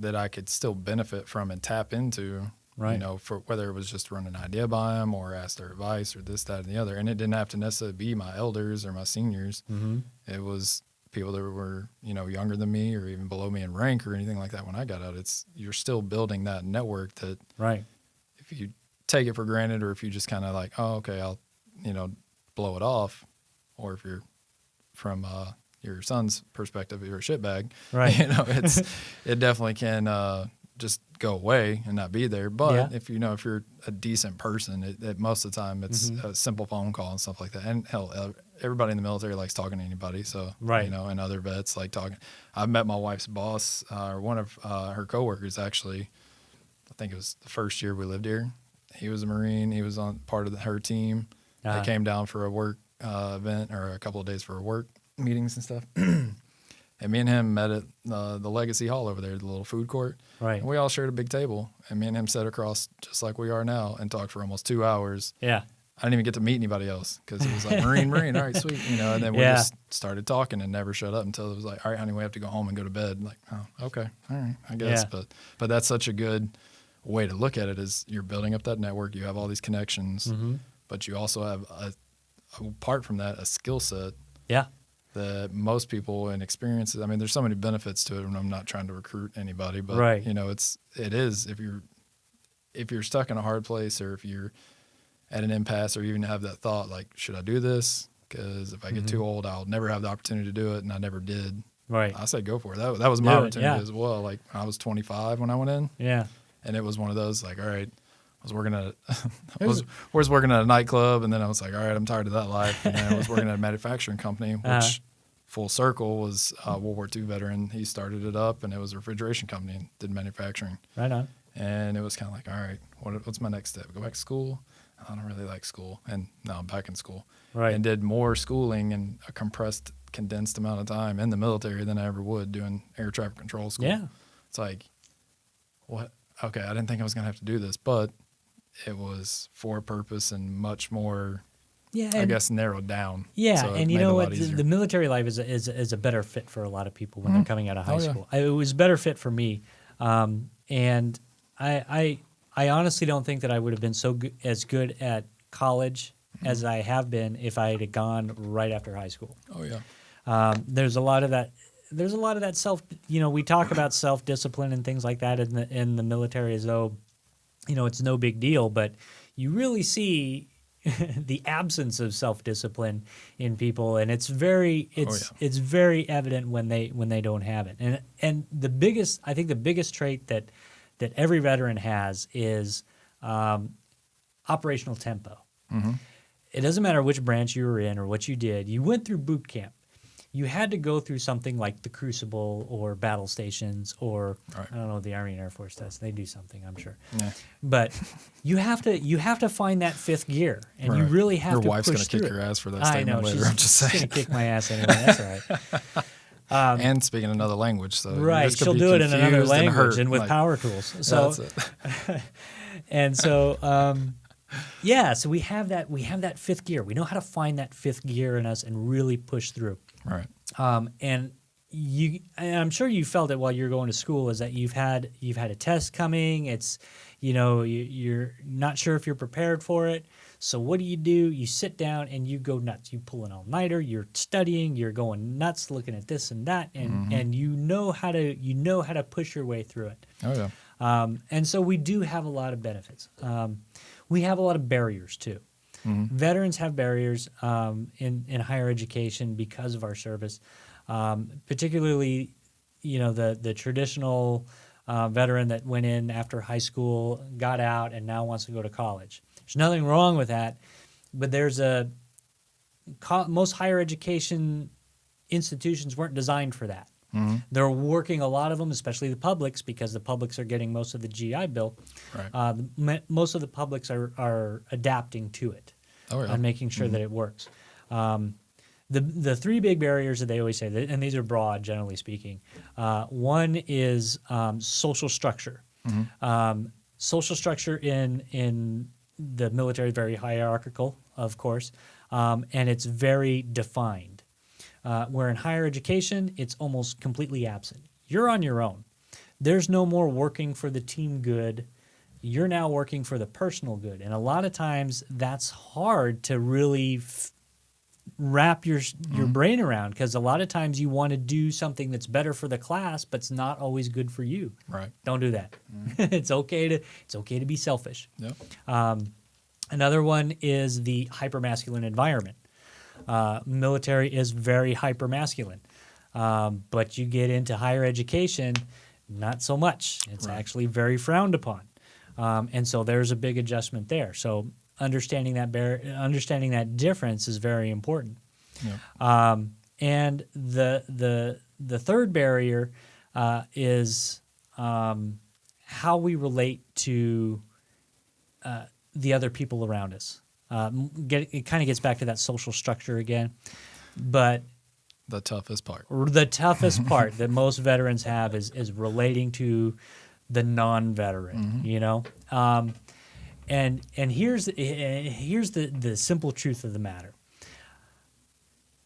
that I could still benefit from and tap into. Right. For whether it was just run an idea by them or ask their advice or this, that, and the other. And it didn't have to necessarily be my elders or my seniors. Mm-hmm. It was people that were, younger than me or even below me in rank or anything like that when I got out. You're still building that network that right. if you take it for granted or if you just kind of like, oh, okay, I'll, blow it off. Or if you're from your son's perspective, you're a shitbag. Right. It definitely can just go away and not be there. But Yeah. if you're a decent person, most of the time it's a simple phone call and stuff like that. And hell, everybody in the military likes talking to anybody. So, Right. And other vets like talking. I've met my wife's boss, or one of her coworkers actually. I think it was the first year we lived here. He was a Marine. He was on part of her team. They came down for a work event or a couple of days for work meetings and stuff. And me and him met at the Legacy Hall over there, the little food court. Right. And we all shared a big table. And me and him sat across just like we are now and talked for almost 2 hours. Yeah. I didn't even get to meet anybody else because it was like, Marine, all right, sweet. And then we Yeah. just started talking and never shut up until it was like, all right, honey, we have to go home and go to bed. Like, oh, okay, all right, I guess. Yeah. But that's such a good way to look at it is you're building up that network. You have all these connections, but you also have, apart from that, a skill set Yeah. that most people and experiences. I mean, there's so many benefits to it, and I'm not trying to recruit anybody, but Right. it is if you're stuck in a hard place or if you're at an impasse or even have that thought like, should I do this? Because if I get too old, I'll never have the opportunity to do it, and I never did. Right. I said go for it. That was my Do it, opportunity yeah. as well. Like I was 25 when I went in, Yeah. and it was one of those like, all right. I was working at was working at a nightclub, and then I was like, all right, I'm tired of that life. And then I was working at a manufacturing company, which full circle was World War II veteran. He started it up, and it was a refrigeration company and did manufacturing. Right on. And it was kind of like, all right, what's my next step? Go back to school? I don't really like school. And now I'm back in school. Right. And did more schooling in a condensed amount of time in the military than I ever would doing air traffic control school. Yeah. It's like, what? Okay, I didn't think I was going to have to do this, but it was for a purpose and much more, Yeah. I guess, narrowed down. Yeah, So it and you made it know a what? lot The easier. military life is a better fit for a lot of people when they're coming out of high Oh, yeah. school. It was a better fit for me, and I honestly don't think that I would have been as good at college as I have been if I had gone right after high school. Oh, yeah. There's a lot of that. There's a lot of that we talk about self-discipline and things like that in the military as though, it's no big deal, but you really see the absence of self-discipline in people, and it's very very evident when they don't have it. And the biggest trait that every veteran has is operational tempo. Mm-hmm. It doesn't matter which branch you were in or what you did. You went through boot camp. You had to go through something like the Crucible or battle stations or Right. I don't know what the Army and Air Force does. They do something, I'm sure. Yeah. But you have to find that fifth gear, and you Right. really have Your to wife's push going to kick through your it. ass for that I statement know later. she's, I'm just she's saying. gonna kick my ass anyway. That's all right. And speaking another language, so you're Right, just gonna she'll be do it in another confused language hurt. and with Like, power tools. So that's it. and so yeah, so we have that fifth gear. We know how to find that fifth gear in us and really push through. Right. And I'm sure you felt it while you're going to school, is that you've had a test coming. It's, you're not sure if you're prepared for it. So what do? You sit down and you go nuts. You pull an all-nighter, you're studying, you're going nuts, looking at this and that, and you know how to push your way through it. Oh yeah. And so we do have a lot of benefits. We have a lot of barriers too. Veterans have barriers in higher education because of our service, particularly, the traditional veteran that went in after high school, got out, and now wants to go to college. There's nothing wrong with that, but most higher education institutions weren't designed for that. They're working, a lot of them, especially the publics, because the publics are getting most of the GI Bill. Right. Most of the publics are adapting to it and making sure that it works. The three big barriers that they always say, and these are broad, generally speaking. One is social structure. Social structure in the military is very hierarchical, of course, and it's very defined. Where in higher education, it's almost completely absent. You're on your own. There's no more working for the team good. You're now working for the personal good. And a lot of times that's hard to really wrap your brain around, because a lot of times you want to do something that's better for the class, but it's not always good for you. Right. Don't do that. It's okay to be selfish. Yep. Another one is the hypermasculine environment. Military is very hypermasculine, but you get into higher education, not so much. It's actually very frowned upon, and so there's a big adjustment there. So understanding that difference is very important. Yep. And the third barrier is how we relate to the other people around us. It kind of gets back to that social structure again, but The toughest part. the toughest part that most veterans have is relating to the non-veteran. And here's the simple truth of the matter.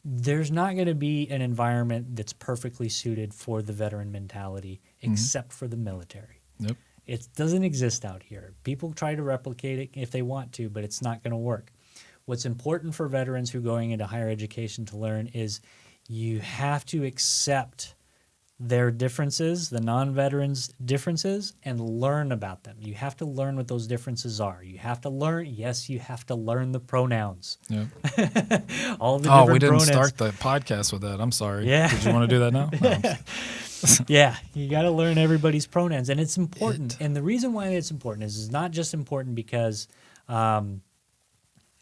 There's not going to be an environment that's perfectly suited for the veteran mentality, except for the military. Yep. It doesn't exist out here. People try to replicate it if they want to, but it's not going to work. What's important for veterans who are going into higher education to learn is you have to accept their differences, the non-veterans' differences, and learn about them. You have to learn what those differences are. You have to learn the pronouns. Yep. All the different Oh, we didn't pronouns. start the podcast with that. I'm sorry. Yeah. Did you want to do that now? No. Yeah, you got to learn everybody's pronouns, and it's important. And the reason why it's important is not just important because, from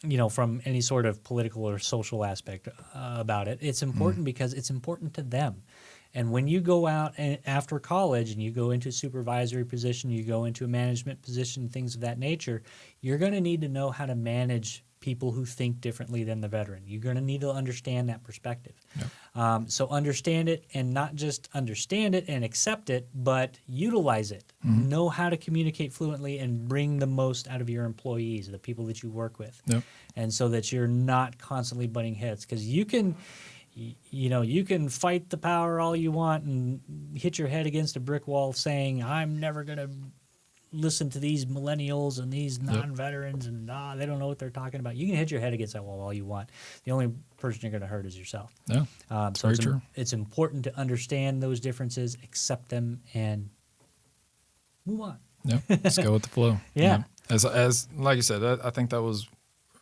any sort of political or social aspect about it. It's important because it's important to them. And when you go out after college and you go into a supervisory position, you go into a management position, things of that nature, you're going to need to know how to manage people who think differently than the veteran. You're going to need to understand that perspective. Yep. So understand it, and not just understand it and accept it, but utilize it. Know how to communicate fluently and bring the most out of your employees, the people that you work with. Yep. And so that you're not constantly butting heads, because you can fight the power all you want and hit your head against a brick wall saying, I'm never going to listen to these millennials and these non-veterans and they don't know what they're talking about. You can hit your head against that wall all you want. The only person you're going to hurt is yourself. Yeah. So very true. It's important to understand those differences, accept them, and move on. Yeah. Let's go with the flow. Yeah. As like you said, I think that was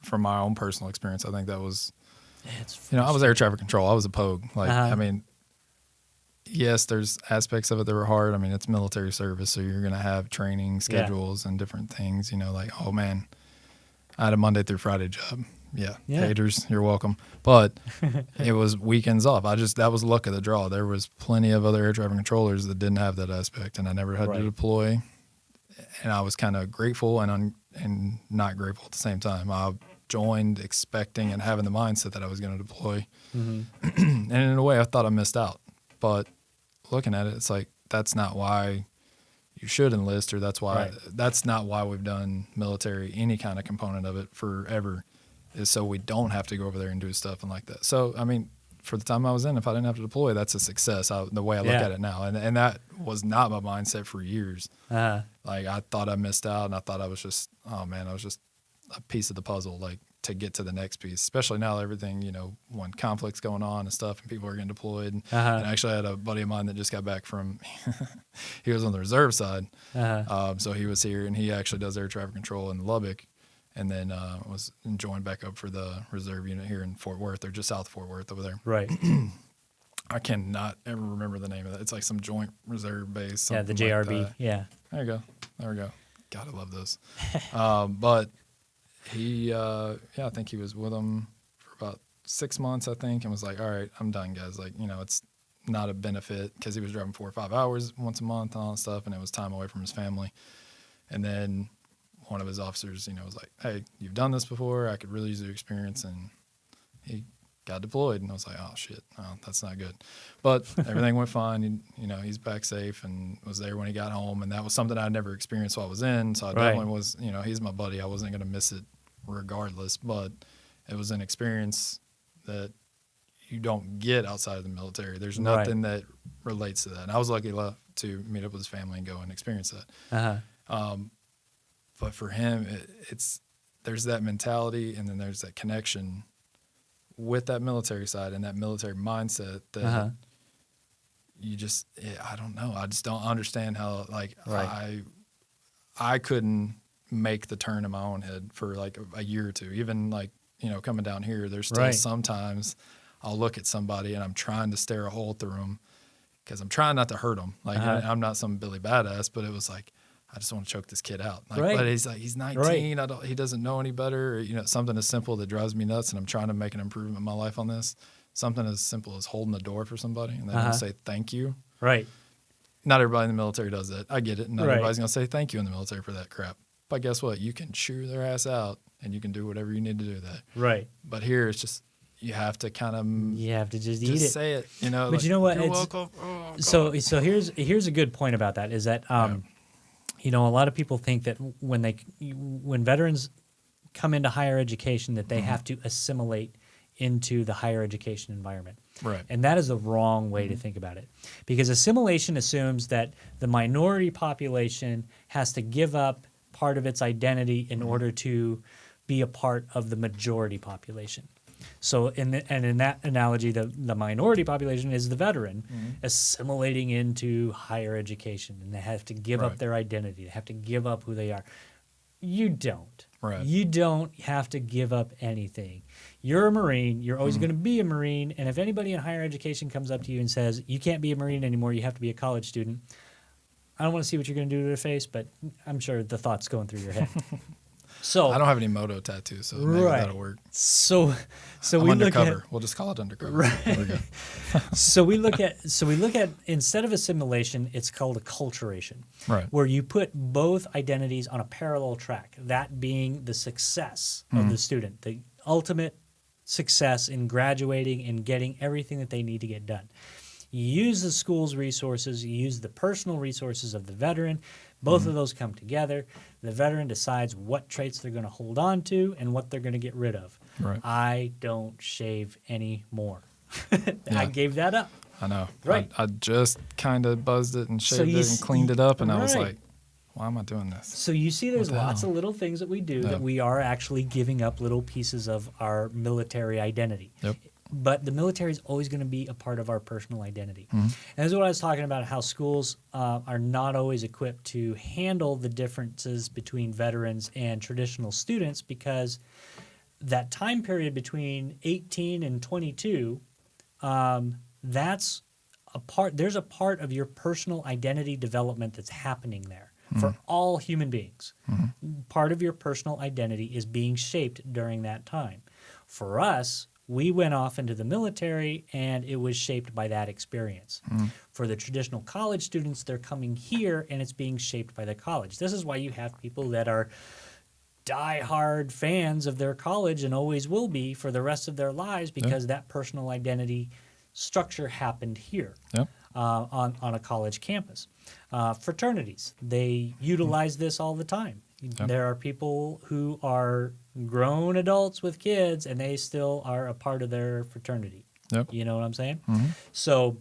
from my own personal experience. I think that was, I was air traffic control. I was a pogue. I mean, yes, there's aspects of it that were hard. I mean, it's military service, so you're going to have training schedules and different things, oh man, I had a Monday through Friday job. Yeah. Haters, you're welcome. But it was weekends off. That was luck of the draw. There was plenty of other air traffic controllers that didn't have that aspect, and I never had to deploy. And I was kind of grateful and not grateful at the same time. I joined expecting and having the mindset that I was going to deploy. And in a way, I thought I missed out. But looking at it, it's like, that's not why you should enlist, or that's not why we've done military, any kind of component of it forever, is so we don't have to go over there and do stuff and like that. So, I mean, for the time I was in, if I didn't have to deploy, that's a success. The way I look Yeah. at it now, and that was not my mindset for years. Like I thought I missed out, and I thought I was just, oh man, I was just a piece of the puzzle, like to get to the next piece. Especially now, everything, you know, when conflicts going on and stuff, and people are getting deployed. And actually, I had a buddy of mine that just got back from. He was on the reserve side, so he was here, and he actually does air traffic control in Lubbock. And then was joined back up for the reserve unit here in Fort Worth. They're just south of Fort Worth over there. Right. I cannot ever remember the name of that. It's like some joint reserve base. Yeah, the something like JRB. that. Yeah. There you go. There we go. God, I love those. But he, I think he was with them for about 6 months, I think, and was like, all right, I'm done, guys. Like, you know, it's not a benefit because he was driving 4 or 5 hours once a month and all that stuff, and it was time away from his family. And then one of his officers, you know, was like, hey, you've done this before. I could really use your experience. And he got deployed. And I was like, oh, shit, no, that's not good. But everything went fine. You know, he's back safe and was there when he got home. And that was something I never experienced while I was in. So I definitely was, you know, he's my buddy. I wasn't going to miss it regardless. But it was an experience that you don't get outside of the military. There's nothing that relates to that. And I was lucky enough to meet up with his family and go and experience that. But for him, there's that mentality, and then there's that connection with that military side and that military mindset that you just, I don't know. I just don't understand how, like, I couldn't make the turn in my own head for like a year or two. Even like, you know, coming down here, there's still sometimes I'll look at somebody and I'm trying to stare a hole through them because I'm trying not to hurt them. Like, I'm not some Billy Badass, but it was like, I just want to choke this kid out. Like, but he's like, he's 19. He doesn't know any better. Or, you know, something as simple that drives me nuts, and I'm trying to make an improvement in my life on this. Something as simple as holding the door for somebody and they don't say thank you. Right. Not everybody in the military does that. I get it. Not everybody's going to say thank you in the military for that crap. But guess what? You can chew their ass out, and you can do whatever you need to do that. Right. But here it's just, you have to kind of, you have to just eat it. Say it. You know. But like, you know what? You're welcome. Oh, so here's a good point about that is that you know, a lot of people think that when veterans come into higher education that they have to assimilate into the higher education environment. Right. And that is the wrong way to think about it. Because assimilation assumes that the minority population has to give up part of its identity in order to be a part of the majority population. So in that analogy, the minority population is the veteran assimilating into higher education, and they have to give up their identity. They have to give up who they are. You don't. Right. You don't have to give up anything. You're a Marine. You're always going to be a Marine. And if anybody in higher education comes up to you and says, you can't be a Marine anymore, you have to be a college student, I don't want to see what you're going to do to their face, but I'm sure the thought's going through your head. So I don't have any moto tattoos, so maybe that'll work. So I'm we undercover. look at, we'll just call it undercover. Right. There we go. so we look at instead of assimilation, it's called acculturation. Right. Where you put both identities on a parallel track, that being the success of the student, the ultimate success in graduating and getting everything that they need to get done. You use the school's resources, you use the personal resources of the veteran. Both of those come together. The veteran decides what traits they're going to hold on to and what they're going to get rid of. Right. I don't shave anymore. I gave that up. I know. Right. I just kind of buzzed it and shaved it and cleaned it up, and I was like, why am I doing this? So you see there's lots of little things that we do that we are actually giving up little pieces of our military identity. Yep. But the military is always going to be a part of our personal identity. And this is what I was talking about, how schools are not always equipped to handle the differences between veterans and traditional students, because that time period between 18 and 22, that's a part. There's a part of your personal identity development that's happening there for all human beings. Part of your personal identity is being shaped during that time. For us, we went off into the military, and it was shaped by that experience. For the traditional college students, they're coming here, and it's being shaped by the college. This is why you have people that are diehard fans of their college and always will be for the rest of their lives, because that personal identity structure happened here on a college campus. Fraternities, they utilize this all the time. There are people who are grown adults with kids, and they still are a part of their fraternity. Yep. You know what I'm saying? Mm-hmm. So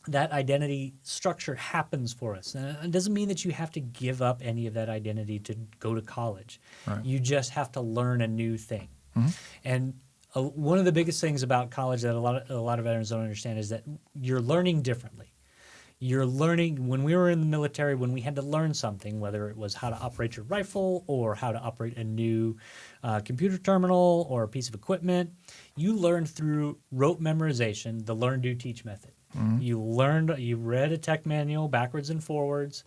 that identity structure happens for us. And it doesn't mean that you have to give up any of that identity to go to college. Right. You just have to learn a new thing. Mm-hmm. And one of the biggest things about college that a lot of veterans don't understand is that you're learning differently. You're learning when we were in the military, when we had to learn something, whether it was how to operate your rifle or how to operate a new computer terminal or a piece of equipment, you learned through rote memorization, the learn, do, teach method. Mm-hmm. You read a tech manual backwards and forwards.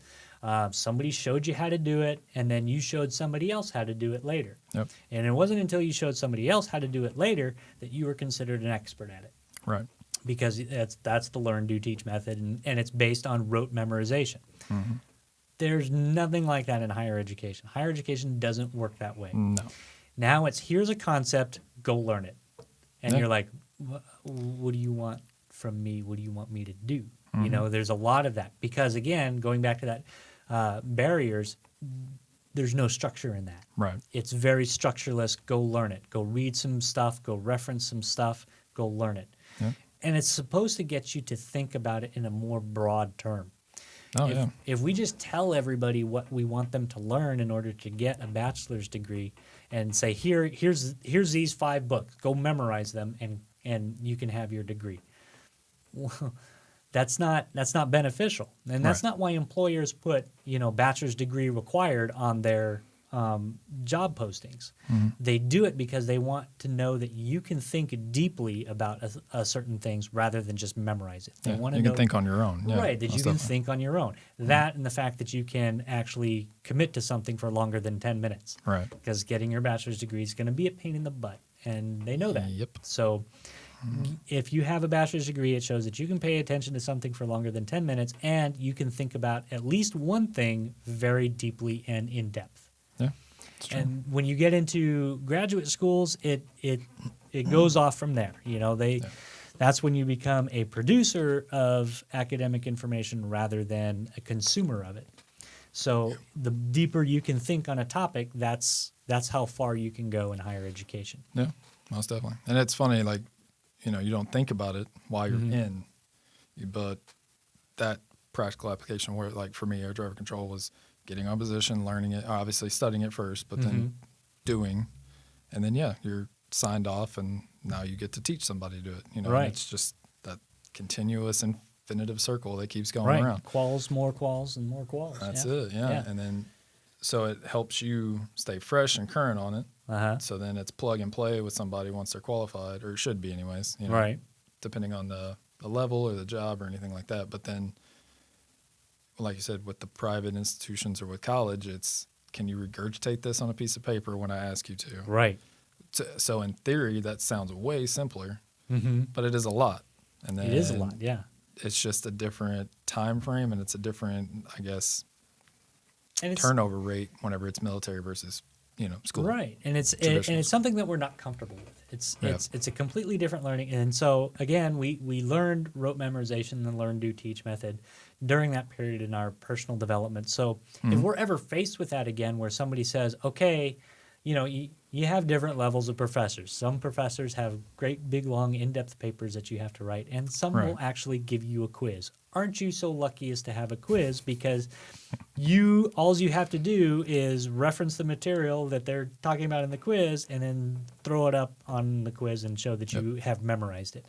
Somebody showed you how to do it, and then you showed somebody else how to do it later. Yep. And it wasn't until you showed somebody else how to do it later that you were considered an expert at it. Right. Because that's the learn, do, teach method, and it's based on rote memorization. Mm-hmm. There's nothing like that in higher education. Higher education doesn't work that way. No. Now it's here's a concept, go learn it. And Yeah. you're like, what do you want from me? What do you want me to do? Mm-hmm. You know, there's a lot of that. Because again, going back to that barriers, there's no structure in that. Right. It's very structureless. Go learn it. Go read some stuff. Go reference some stuff. Go learn it. Yeah. And it's supposed to get you to think about it in a more broad term. Oh, yeah. If we just tell everybody what we want them to learn in order to get a bachelor's degree and say, here's these 5 books, go memorize them and you can have your degree. Well, that's not beneficial. And that's Right. not why employers put, bachelor's degree required on their job postings. Mm-hmm. They do it because they want to know that you can think deeply about certain things rather than just memorize it. They Yeah. want to You know, can think on your own. Yeah, right, that you most can definitely. think on your own. That and the fact that you can actually commit to something for longer than 10 minutes. Right. Because getting your bachelor's degree is going to be a pain in the butt, and they know that. Yep. So if you have a bachelor's degree, it shows that you can pay attention to something for longer than 10 minutes, and you can think about at least one thing very deeply and in depth. Yeah. It's true. And when you get into graduate schools, it goes off from there. That's when you become a producer of academic information rather than a consumer of it. So the deeper you can think on a topic, that's how far you can go in higher education. Yeah, most definitely. And it's funny, like, you don't think about it while you're in, but that practical application where, like, for me, air traffic control was getting on position, learning it, obviously studying it first, but then doing, and then, you're signed off, and now you get to teach somebody to do it. And Right. it's just that continuous infinitive circle that keeps going Right. around. Quals, more quals, and more quals. That's yeah. it, yeah. And then, so it helps you stay fresh and current on it. Uh-huh. So then it's plug and play with somebody once they're qualified, or it should be anyways. Right. Depending on the level or the job or anything like that. But then, like you said, with the private institutions or with college, it's, can you regurgitate this on a piece of paper when I ask you to? Right. So in theory, that sounds way simpler, Mm-hmm. but it is a lot. And then It is a lot, yeah. It's just a different time frame, and it's a different, I guess, And it's, turnover rate whenever it's military versus school. right, and it's something that we're not comfortable with. It's a completely different learning, and so again, we learned rote memorization and learn, do, teach method during that period in our personal development. So if we're ever faced with that again, where somebody says, okay, you have different levels of professors. Some professors have great, big, long, in-depth papers that you have to write, and some will actually give you a quiz. Aren't you so lucky as to have a quiz, because all you have to do is reference the material that they're talking about in the quiz and then throw it up on the quiz and show that you have memorized it.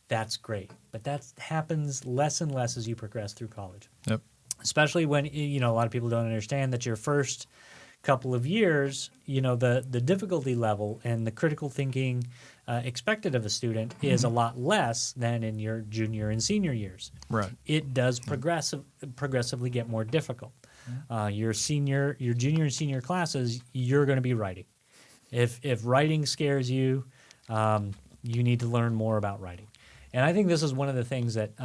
That's great. But that happens less and less as you progress through college. Yep. Especially when, a lot of people don't understand that your first couple of years, the difficulty level and the critical thinking expected of a student is a lot less than in your junior and senior years. Right. It does progressively get more difficult. Your junior and senior classes, you're going to be writing. If writing scares you, you need to learn more about writing. And I think this is one of the things that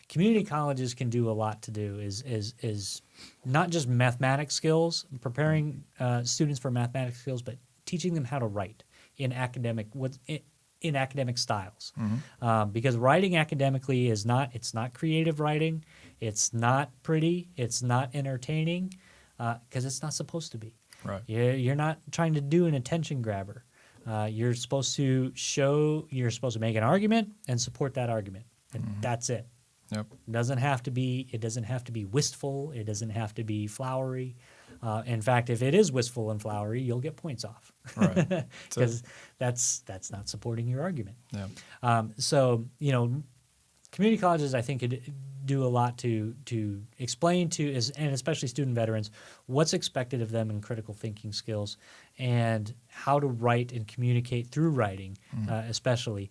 community colleges can do a lot to do is not just mathematics skills, preparing students for mathematics skills, but teaching them how to write in academic styles. Because writing academically it's not creative writing, it's not pretty, it's not entertaining, because it's not supposed to be. Right. You're not trying to do an attention grabber. You're supposed to make an argument and support that argument, and that's it. Yep. It doesn't have to be wistful. It doesn't have to be flowery. In fact, if it is wistful and flowery, you'll get points off, Right. because that's not supporting your argument. Yeah. So community colleges, I think, could do a lot to explain and especially student veterans, what's expected of them in critical thinking skills and how to write and communicate through writing, especially,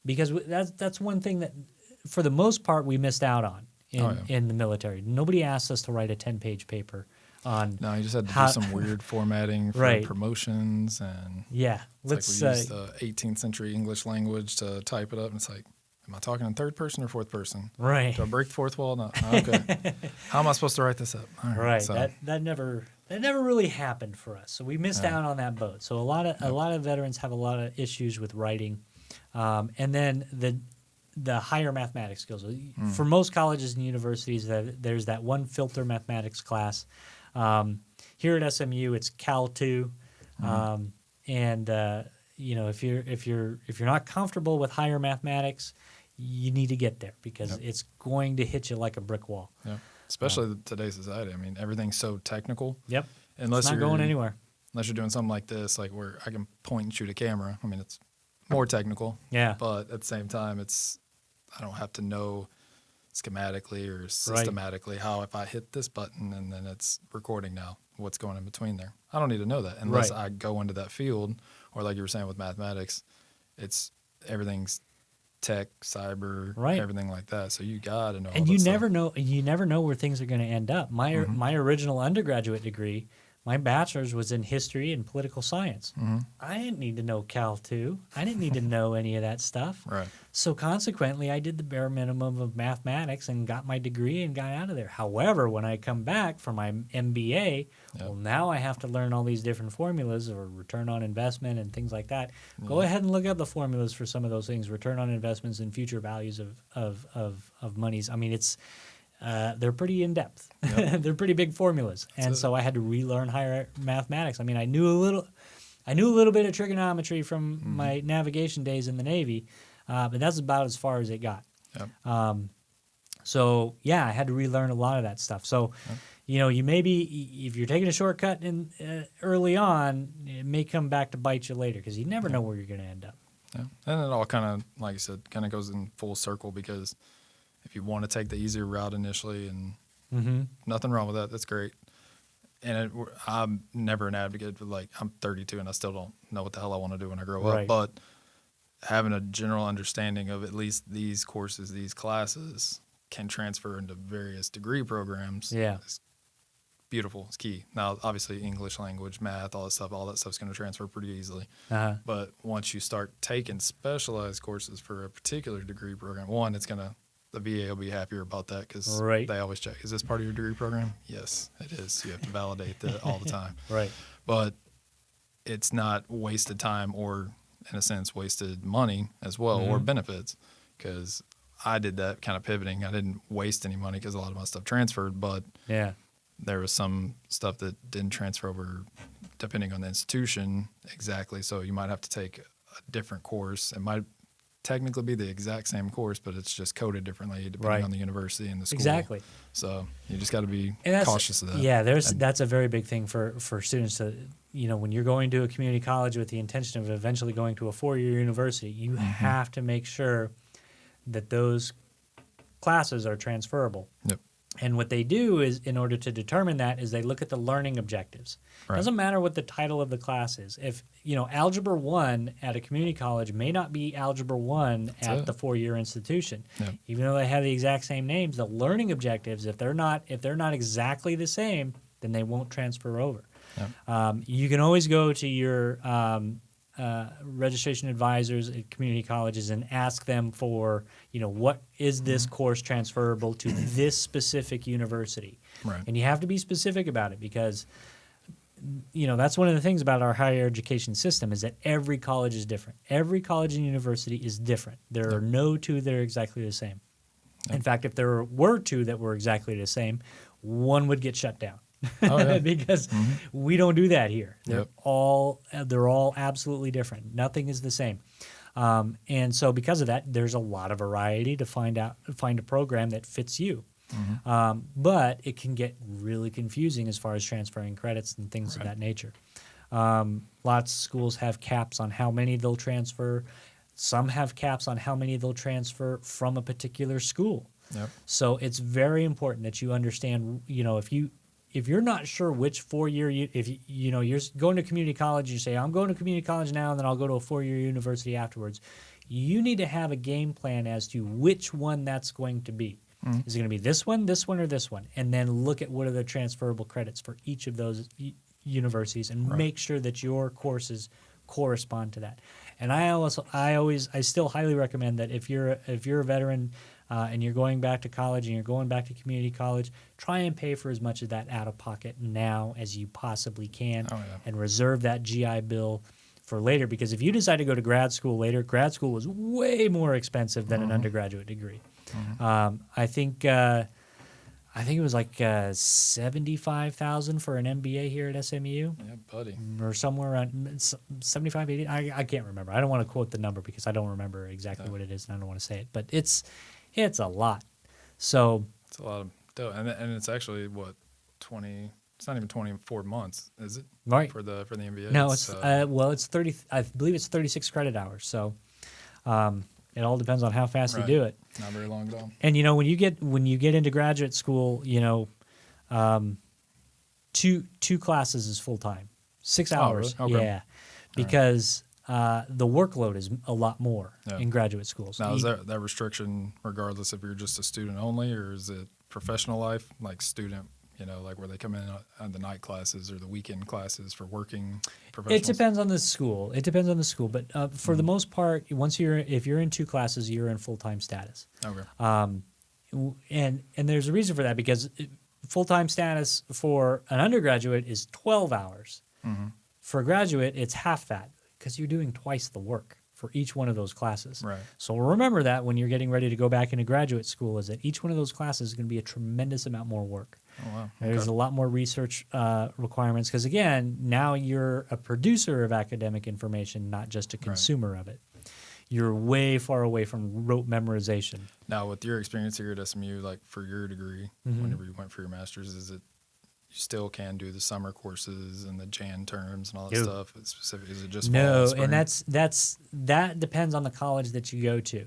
because that's one thing that, for the most part, we missed out on in the military. Nobody asked us to write a 10-page paper on. No, you just had to do some weird formatting for Right. promotions, and Yeah, it's like we used the 18th century English language to type it up, and it's like, am I talking in third person or fourth person? right. Do I break the fourth wall? No. Okay. How am I supposed to write this up? All Right. So, That never really happened for us. So we missed out on that boat. So a lot of veterans have a lot of issues with writing, and then the higher mathematics skills. For most colleges and universities, there's that one filter mathematics class. Here at SMU, it's Cal 2, and if you're not comfortable with higher mathematics, you need to get there, because it's going to hit you like a brick wall. yeah. Especially today's society. I mean, everything's so technical. Yep. Unless It's not you're going anywhere. Unless you're doing something like this, like where I can point and shoot a camera. I mean, it's more technical. Yeah. But at the same time, I don't have to know schematically or systematically how, if I hit this button and then it's recording now, what's going in between there. I don't need to know that unless I go into that field, or like you were saying with mathematics, everything's tech, cyber, everything like that. So you got to know. And you never know where things are going to end up. My original undergraduate degree, my bachelor's was in history and political science. I didn't need to know Cal 2. I didn't need to know any of that stuff. Right. So consequently, I did the bare minimum of mathematics and got my degree and got out of there. However, when I come back for my MBA, well, now I have to learn all these different formulas or return on investment and things like that. Go ahead and look up the formulas for some of those things, return on investments and future values of monies. I mean, they're pretty in depth. Yep. They're pretty big formulas, and so I had to relearn higher mathematics. I mean, I knew a little bit of trigonometry from my navigation days in the Navy, but that's about as far as it got. Yep. So yeah, I had to relearn a lot of that stuff. So, you maybe, if you're taking a shortcut early on, it may come back to bite you later, because you never know where you're going to end up. Yeah, and it all kind of, like you said, kind of goes in full circle, because if you want to take the easier route initially, and nothing wrong with that, that's great. And I'm never an advocate for, like, I'm 32 and I still don't know what the hell I want to do when I grow up. But having a general understanding of at least these courses, these classes, can transfer into various degree programs. Yeah. It's beautiful. It's key. Now, obviously, English language, math, all that stuff's going to transfer pretty easily. But once you start taking specialized courses for a particular degree program, one, the VA will be happier about that, because they always check, is this part of your degree program? Yes, it is. You have to validate that all the time. Right. But it's not wasted time, or, in a sense, wasted money as well, or benefits, because I did that kind of pivoting. I didn't waste any money because a lot of my stuff transferred, but there was some stuff that didn't transfer over depending on the institution exactly. So you might have to take a different course. It might technically be the exact same course, but it's just coded differently depending on the university and the school. Exactly. So you just got to be cautious of that. Yeah, that's a very big thing for students to, when you're going to a community college with the intention of eventually going to a 4-year university, you have to make sure that those classes are transferable. Yep. And what they do is, in order to determine that, is they look at the learning objectives. It doesn't matter what the title of the class is. If, Algebra 1 at a community college may not be Algebra 1 at the 4-year institution. Yep. Even though they have the exact same names, the learning objectives, if they're not exactly the same, then they won't transfer over. Yep. You can always go to your registration advisors at community colleges and ask them for, what is this course transferable to this specific university? Right. And you have to be specific about it, because, that's one of the things about our higher education system, is that every college is different. Every college and university is different. There are no two that are exactly the same. In fact, if there were two that were exactly the same, one would get shut down. Oh, yeah. because we don't do that here. They're Yep. all absolutely different. Nothing is the same. And so because of that, there's a lot of variety to find a program that fits you. But it can get really confusing as far as transferring credits and things of that nature. Lots of schools have caps on how many they'll transfer. Some have caps on how many they'll transfer from a particular school. Yep. So it's very important that you understand, if you're not sure which 4-year, you're going to community college, you say, I'm going to community college now, and then I'll go to a 4-year university afterwards. You need to have a game plan as to which one that's going to be. Is it going to be this one, or this one? And then look at what are the transferable credits for each of those universities, and make sure that your courses correspond to that. And I still highly recommend that if you're a veteran and you're going back to college and you're going back to community college, try and pay for as much of that out of pocket now as you possibly can, and reserve that GI Bill for later. Because if you decide to go to grad school later, grad school is way more expensive than an undergraduate degree. I think it was like $75,000 for an MBA here at SMU. Yeah, buddy. Or somewhere around 75, 80. I can't remember. I don't want to quote the number because I don't remember exactly what it is, and I don't want to say it. But it's a lot. So it's a lot of dough, and it's actually what 20. It's not even 24 months, is it? Right for the MBA. No, it's it's 30. I believe it's 36 credit hours. So. It all depends on how fast you do it. Not very long though. And when you get into graduate school, two classes is full time, 6 hours. Really? Okay. Yeah, because the workload is a lot more in graduate schools. Now, is that restriction regardless if you're just a student only, or is it professional life, like student? Like where they come in on the night classes or the weekend classes for working professionals? It depends on the school. But for the most part, if you're in two classes, you're in full-time status. Okay. And there's a reason for that, because full-time status for an undergraduate is 12 hours. For a graduate, it's half that, because you're doing twice the work for each one of those classes. Right. So remember that when you're getting ready to go back into graduate school, is that each one of those classes is going to be a tremendous amount more work. Oh, wow. There's a lot more research requirements because, again, now you're a producer of academic information, not just a consumer of it. You're way far away from rote memorization. Now, with your experience here at SMU, like for your degree, whenever you went for your master's, is it you still can do the summer courses and the Jan terms and all that stuff? It's specific. Is it just fall and spring? And that depends on the college that you go to.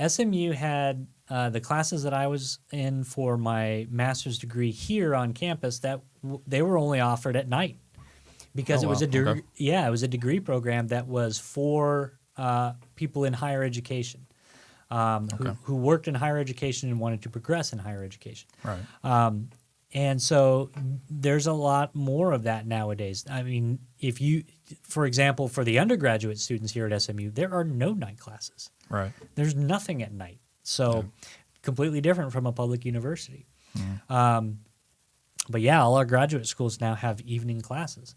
SMU had the classes that I was in for my master's degree here on campus that they were only offered at night because it was a degree program that was for people in higher education who worked in higher education and wanted to progress in higher education. Right. And so there's a lot more of that nowadays. I mean, for example, for the undergraduate students here at SMU, there are no night classes. Right. There's nothing at night. So completely different from a public university. But yeah, all our graduate schools now have evening classes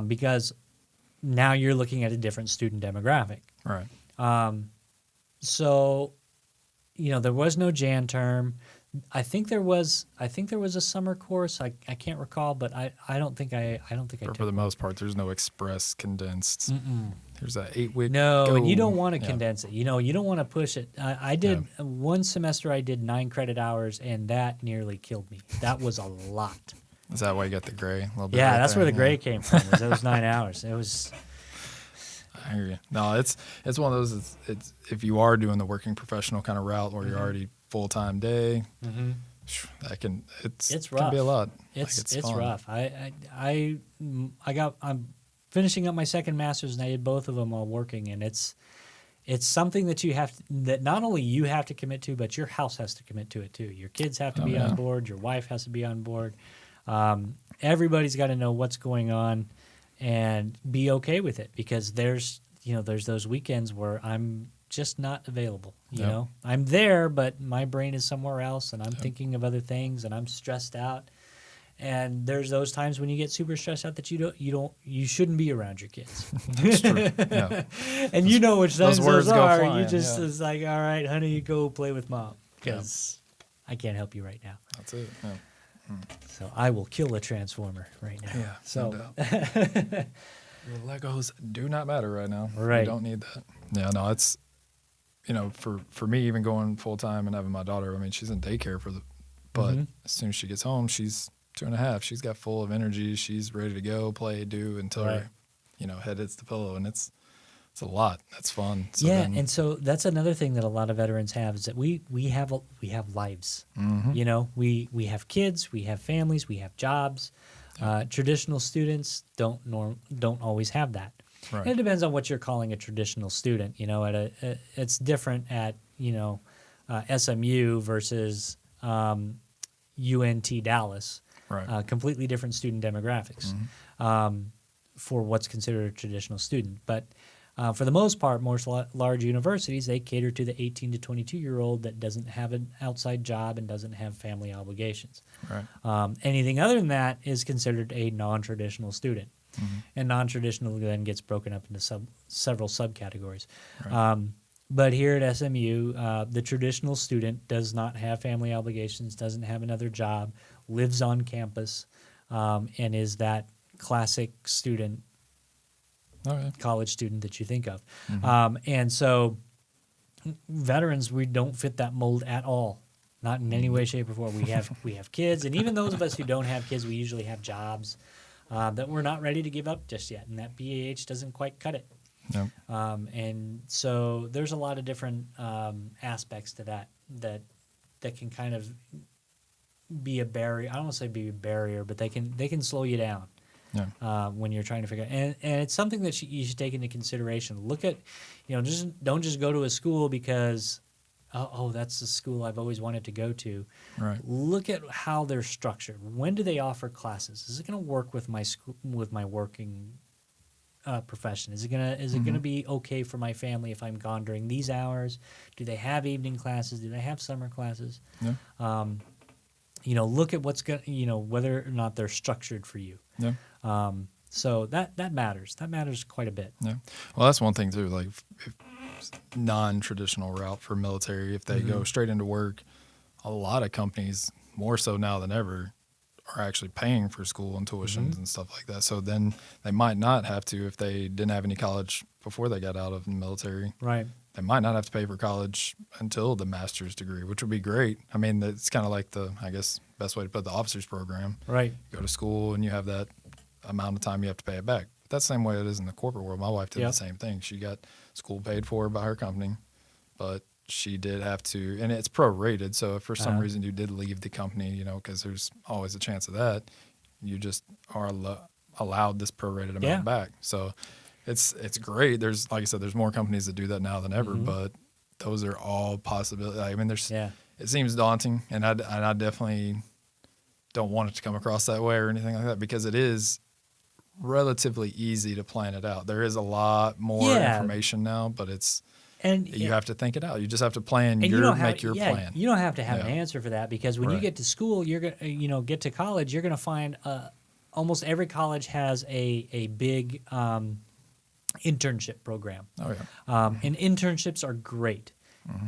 because now you're looking at a different student demographic. Right. So, there was no Jan term. I think there was a summer course. I can't recall, but I don't think I took For the most part, there's no express condensed. There's that 8-week. No, and you don't want to condense it. You don't want to push it. I did one semester. I did 9 credit hours, and that nearly killed me. That was a lot. Is that why you got the gray a little bit? Yeah, right that's there? where the gray came from. Was those 9 hours? It was. I hear you. No, it's one of those. It's if you are doing the working professional kind of route where you're already full-time day, that can it's can rough. be a lot. It's fun. rough. I'm finishing up my second master's, and I did both of them while working, and it's something that not only you have to commit to, but your house has to commit to it too. Your kids have to be on board. Your wife has to be on board. Everybody's got to know what's going on and be okay with it, because there's those weekends where I'm just not available. You know, I'm there, but my brain is somewhere else, and I'm thinking of other things, and I'm stressed out. And there's those times when you get super stressed out that you shouldn't be around your kids. That's true. Yeah. And you know which times words those go are. flying, You just it's like, all right, honey, you go play with mom, because I can't help you right now. That's it. Yeah. So I will kill a transformer right now. Yeah, So no doubt. The Legos do not matter right now. Right. We don't need that. Yeah, no, it's, for me, even going full time and having my daughter, I mean, she's in daycare but as soon as she gets home, she's 2.5. She's got full of energy. She's ready to go, play, do until her, head hits the pillow. And it's a lot. That's fun. So yeah, then, and so that's another thing that a lot of veterans have is that we have lives. We have kids, we have families, we have jobs. Traditional students don't always have that. Right. And it depends on what you're calling a traditional student. It's different at SMU versus UNT Dallas. Right. Completely different student demographics for what's considered a traditional student. But for the most part, most large universities, they cater to the 18 to 22-year-old that doesn't have an outside job and doesn't have family obligations. Right. Anything other than that is considered a non-traditional student. And non-traditional then gets broken up into several subcategories. Right. But here at SMU, the traditional student does not have family obligations, doesn't have another job, lives on campus, and is that classic student, college student that you think of. And so veterans, we don't fit that mold at all. Not in any way, shape, or form. We have kids, and even those of us who don't have kids, we usually have jobs that we're not ready to give up just yet, and that BAH doesn't quite cut it. Yep. And so there's a lot of different aspects to that can kind of be a barrier. I don't want to say be a barrier, but they can slow you down. When you're trying to figure out, and it's something that you should take into consideration. Look at, don't just go to a school because, that's the school I've always wanted to go to. Right. Look at how they're structured. When do they offer classes? Is it going to work with my working profession? Is it gonna be okay for my family if I'm gone during these hours? Do they have evening classes? Do they have summer classes? Yeah. Look at what's whether or not they're structured for you. Yeah. So that matters. That matters quite a bit. Yeah. Well, that's one thing too. Like, if non-traditional route for military, if they go straight into work, a lot of companies, more so now than ever, are actually paying for school and tuitions and stuff like that. So then they might not have to, if they didn't have any college before they got out of the military. Right. They might not have to pay for college until the master's degree, which would be great. I mean, it's kind of like best way to put the officers program. Right. You go to school and you have that amount of time you have to pay it back. But that's the same way it is in the corporate world. My wife did the same thing. She got school paid for by her company, but she did have to, and it's prorated. So if for some reason you did leave the company, because there's always a chance of that, you just are allowed this prorated amount back. So it's great. There's, like I said, there's more companies that do that now than ever, but those are all possibilities. I mean, it seems daunting, and I definitely don't want it to come across that way or anything like that, because it is relatively easy to plan it out. There is a lot more information now, but you have to think it out. You just have to plan make your plan. You don't have to have an answer for that, because when you get to school, you're gonna get to college, you're gonna find almost every college has a big internship program. Oh yeah. And internships are great.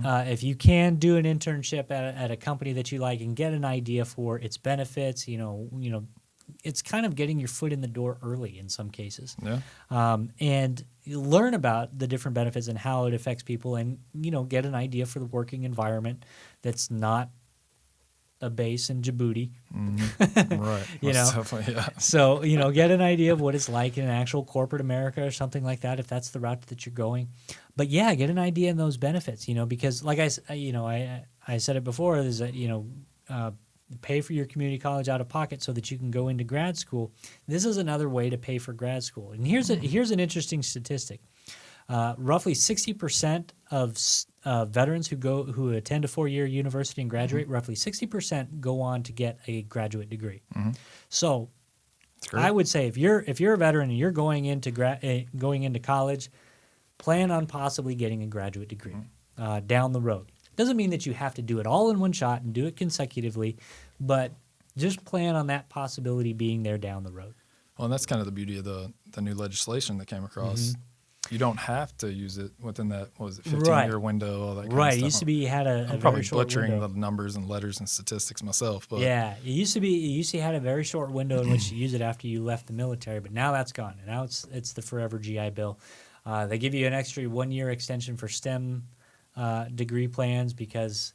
If you can do an internship at a company that you like and get an idea for its benefits, it's kind of getting your foot in the door early in some cases. Yeah. And you learn about the different benefits and how it affects people, and get an idea for the working environment that's not a base in Djibouti. Right. Definitely, yeah. So, get an idea of what it's like in an actual corporate America or something like that, if that's the route that you're going. But yeah, get an idea in those benefits, because like I said it before, is that, pay for your community college out of pocket so that you can go into grad school. This is another way to pay for grad school. And here's an interesting statistic. Roughly 60% of veterans who attend a 4-year university and graduate, roughly 60% go on to get a graduate degree. So I would say if you're a veteran and you're going into college, plan on possibly getting a graduate degree down the road. Doesn't mean that you have to do it all in one shot and do it consecutively, but just plan on that possibility being there down the road. Well, and that's kind of the beauty of the new legislation that came across. you don't have to use it within that, what was it, 15-year Right. window, all that kind Right. of It stuff. used to be you had a I'm very probably short butchering window. the numbers and letters and statistics myself, but Yeah, it used to you had a very short window in which to use it after you left the military, but now that's gone. And now it's the forever GI Bill. They give you an extra 1-year extension for STEM degree plans because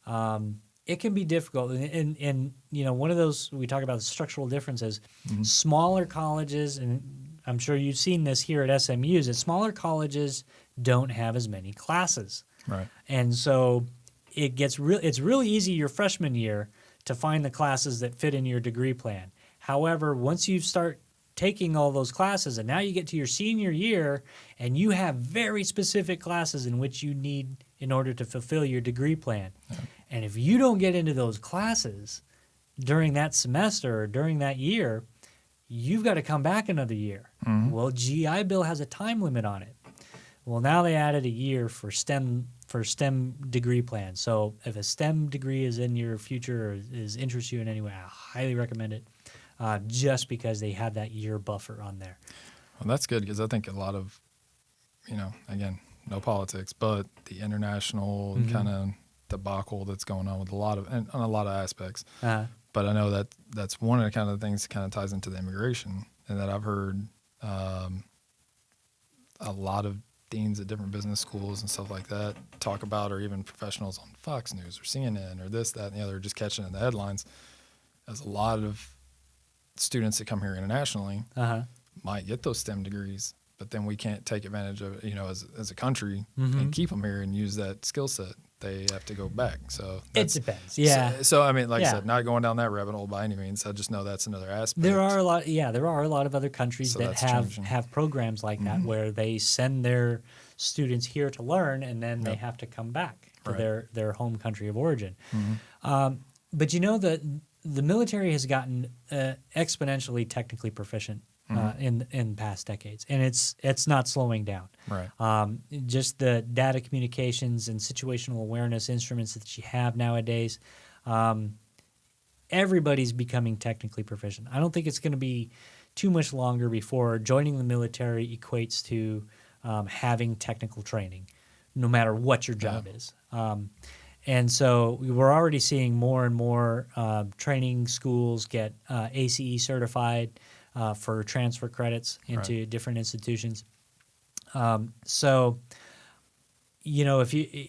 it can be difficult. And one of those we talk about the structural differences. Smaller colleges, and I'm sure you've seen this here at SMU, is that smaller colleges don't have as many classes. right. And so it's really easy your freshman year to find the classes that fit in your degree plan. However, once you start taking all those classes and now you get to your senior year and you have very specific classes in which you need in order to fulfill your degree plan. Yeah. And if you don't get into those classes during that semester or during that year, you've got to come back another year. Mm-hmm. Well, GI Bill has a time limit on it. Well, now they added a year for STEM degree plans. So if a STEM degree is in your future or interests you in any way, I highly recommend it. Just because they have that year buffer on there. Well, that's good because I think a lot of, again, no politics, but the international kind of debacle that's going on with on a lot of aspects. But I know that's one of the kind of things that kind of ties into the immigration, and that I've heard a lot of deans at different business schools and stuff like that talk about, or even professionals on Fox News or CNN or this, that, and the other, just catching in the headlines, as a lot of students that come here internationally might get those STEM degrees, but then we can't take advantage of it, as a country and keep them here and use that skill set. They have to go back. So it depends. Yeah. So I mean, like I said, not going down that rabbit hole by any means. I just know that's another aspect. There are a lot of other countries that have programs like that where they send their students here to learn and then they have to come back to their home country of origin. But the military has gotten exponentially technically proficient in past decades, and it's not slowing down. Right. Just the data communications and situational awareness instruments that you have nowadays, everybody's becoming technically proficient. I don't think it's going to be too much longer before joining the military equates to having technical training, no matter what your job is. And so we're already seeing more and more training schools get ACE certified for transfer credits into different institutions. So, if you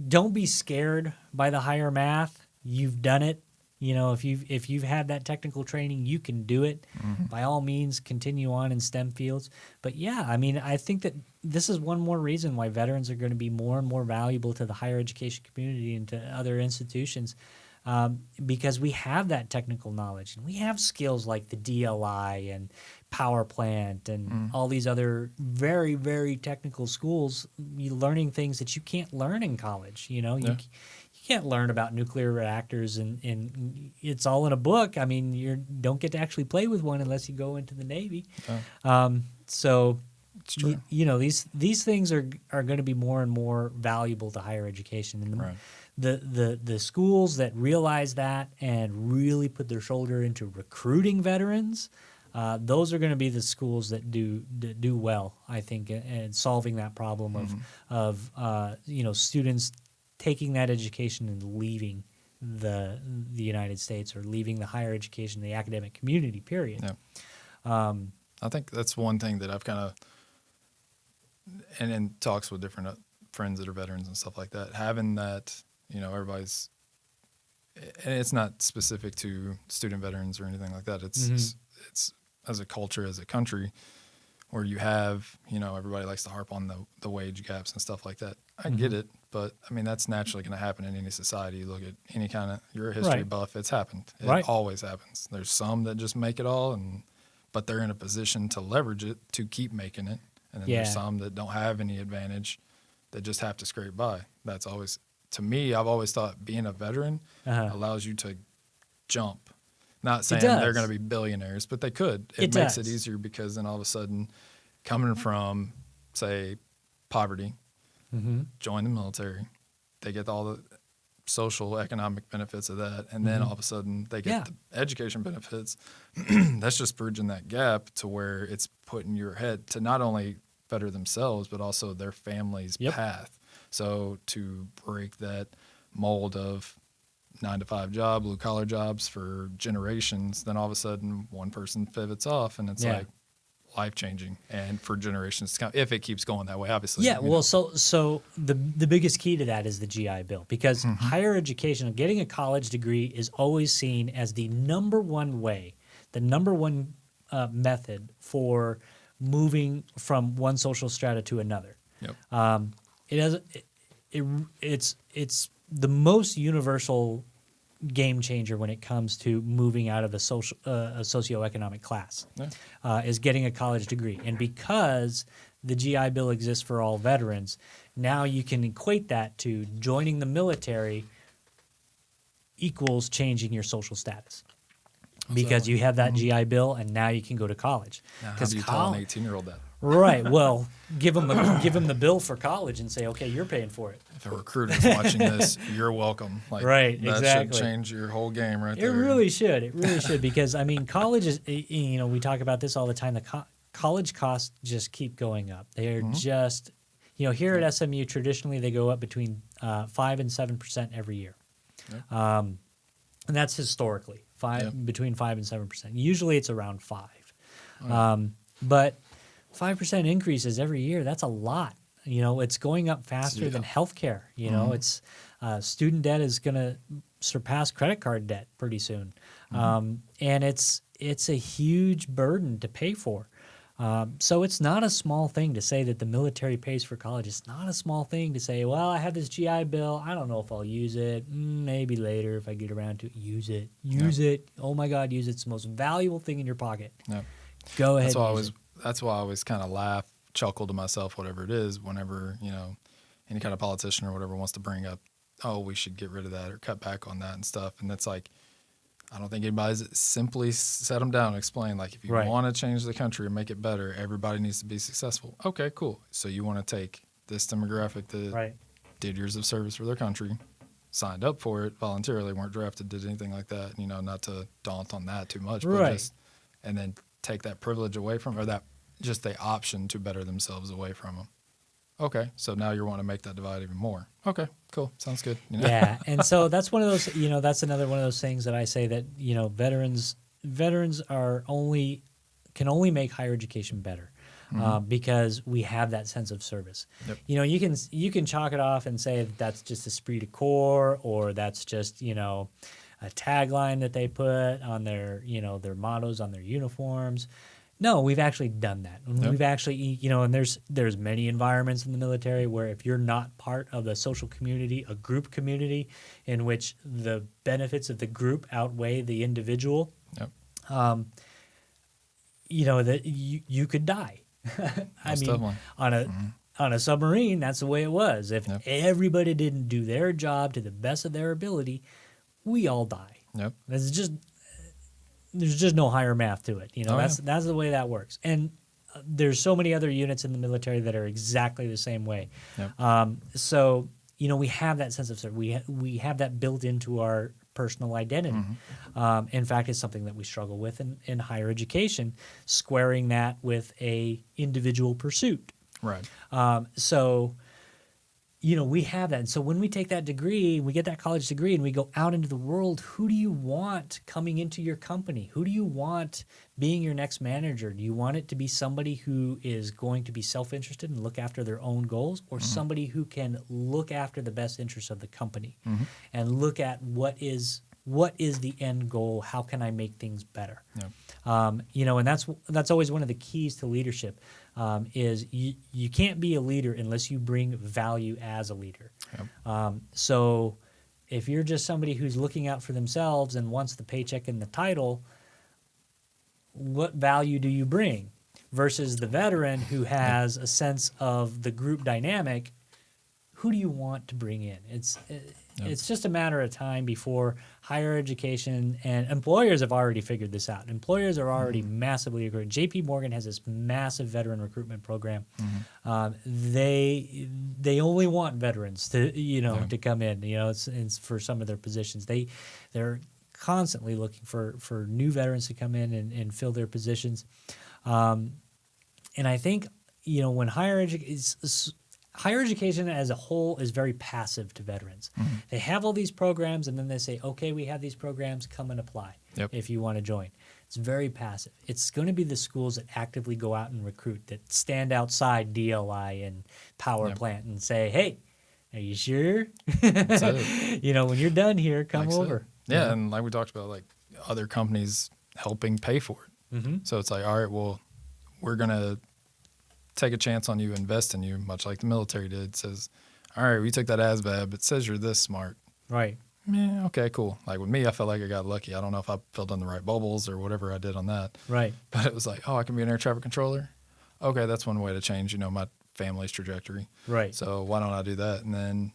don't be scared by the higher math, you've done it. If you've had that technical training, you can do it. By all means, continue on in STEM fields. But yeah, I mean, I think that this is one more reason why veterans are going to be more and more valuable to the higher education community and to other institutions, because we have that technical knowledge and we have skills like the DLI and power plant and all these other very, very technical schools. You're learning things that you can't learn in college. You can't learn about nuclear reactors and it's all in a book. I mean, you don't get to actually play with one unless you go into the Navy. So it's true. These things are going to be more and more valuable to higher education. And the schools that realize that and really put their shoulder into recruiting veterans, those are going to be the schools that do well, I think, in solving that problem of students taking that education and leaving the United States or leaving the higher education, the academic community, period. Yeah. I think that's one thing that I've kind of, and in talks with different friends that are veterans and stuff like that, having that, everybody's, and it's not specific to student veterans or anything like that. It's as a culture, as a country, where you have, everybody likes to harp on the wage gaps and stuff like that. I get it, but I mean, that's naturally going to happen in any society. You look at any kind of, you're a history buff, it's happened. It always happens. There's some that just make it all, but they're in a position to leverage it to keep making it. And then there's some that don't have any advantage that just have to scrape by. That's always, to me, I've always thought being a veteran allows you to jump. Not saying they're going to be billionaires, but they could. It makes it easier because then all of a sudden, coming from, say, poverty, join the military, they get all the social, economic benefits of that, and then all of a sudden they get the education benefits. That's just bridging that gap to where it's putting your head to not only better themselves, but also their family's Yep. path. So to break that mold of 9-to-5 job, blue collar jobs for generations, then all of a sudden one person pivots off, and it's Yeah. like life changing, and for generations to come, if it keeps going that way, obviously. Yeah, you well, know. so the biggest key to that is the GI Bill, because higher education, getting a college degree, is always seen as the number one way, the number one method for moving from one social strata to another. Yep. It's the most universal game changer when it comes to moving out of a socioeconomic class. Yeah. Is getting a college degree. And because the GI Bill exists for all veterans, now you can equate that to joining the military equals changing your social status. Because you have that GI Bill, and now you can go to college. Now, how Because do you tell an 18-year-old that? right, well, give them the bill for college and say, okay, you're paying for it. If a recruiter's watching this, you're welcome. Like, Right, that exactly. should change your whole game right It there. really should. It really should, because I mean, college is. We talk about this all the time. The college costs just keep going up. They are just, here at SMU, traditionally they go up between 5% and 7% every year, and that's historically between 5% and 7%. Usually it's around 5%, but 5% increases every year. That's a lot. It's going up faster than healthcare. It's student debt is going to surpass credit card debt pretty soon, and it's a huge burden to pay for. So it's not a small thing to say that the military pays for college. It's not a small thing to say, well, I have this GI Bill. I don't know if I'll use it. Maybe later if I get around to it. Use it. Use it. Oh my God, use it. It's the most valuable thing in your pocket. Yep. Go ahead. That's why I always kind of laugh, chuckle to myself, whatever it is, whenever, any kind of politician or whatever wants to bring up, oh, we should get rid of that or cut back on that and stuff. And it's like, I don't think anybody's simply set them down and explain, like, if you want to change the country and make it better, everybody needs to be successful. Okay, cool. So you want to take this demographic that did years of service for their country, signed up for it voluntarily, weren't drafted, did anything like that, not to daunt on that too much, but just, and then take that privilege away from, or that just the option to better themselves away from them. Okay, so now you want to make that divide even more. Okay, cool, sounds good. Yeah, and so that's one of those. That's another one of those things that I say that veterans can only make higher education better. Because we have that sense of service. Yep. You can chalk it off and say that's just esprit de corps, or that's just a tagline that they put on their their mottos on their uniforms. No, we've actually done that. Yep. We've actually and there's many environments in the military where if you're not part of the social community, a group community in which the benefits of the group outweigh the individual, Yep. That you could die. I mean, definitely. On a submarine, that's the way it was. If everybody didn't do their job to the best of their ability, we all die. Yep. There's just no higher math to it. That's the way that works. And there's so many other units in the military that are exactly the same way. Yep. So we have that sense of service. We have that built into our personal identity. In fact, it's something that we struggle with in higher education, squaring that with a individual pursuit. Right. So we have that. And so when we take that degree, we get that college degree, and we go out into the world, who do you want coming into your company? Who do you want being your next manager? Do you want it to be somebody who is going to be self-interested and look after their own goals, or somebody who can look after the best interests of the company and look at what is the end goal? How can I make things better? Yep. And that's always one of the keys to leadership. Is you can't be a leader unless you bring value as a leader. Yep. So if you're just somebody who's looking out for themselves and wants the paycheck and the title, what value do you bring? Versus the veteran who has a sense of the group dynamic, who do you want to bring in? It's just a matter of time before higher education, and employers have already figured this out. Employers are already massively agreeing. J.P. Morgan has this massive veteran recruitment program. They only want veterans to to come in. It's for some of their positions. They're constantly looking for new veterans to come in and fill their positions. And I think when higher education as a whole is very passive to veterans. They have all these programs, and then they say, okay, we have these programs, come and apply if you want to join. It's very passive. It's going to be the schools that actively go out and recruit, that stand outside DLI and power plant and say, hey, are you sure? That's it. When you're done here, come Like over. Yeah, and like we talked about, like other companies helping pay for it. Mm-hmm. So it's like, all right, well, we're going to take a chance on you, invest in you, much like the military did. It says, all right, we took that ASVAB. It says you're this smart. Right. Yeah, okay, cool. Like with me, I felt like I got lucky. I don't know if I filled in the right bubbles or whatever I did on that. Right. But it was like, oh, I can be an air traffic controller. Okay, that's one way to change, my family's trajectory. Right. So why don't I do that? And then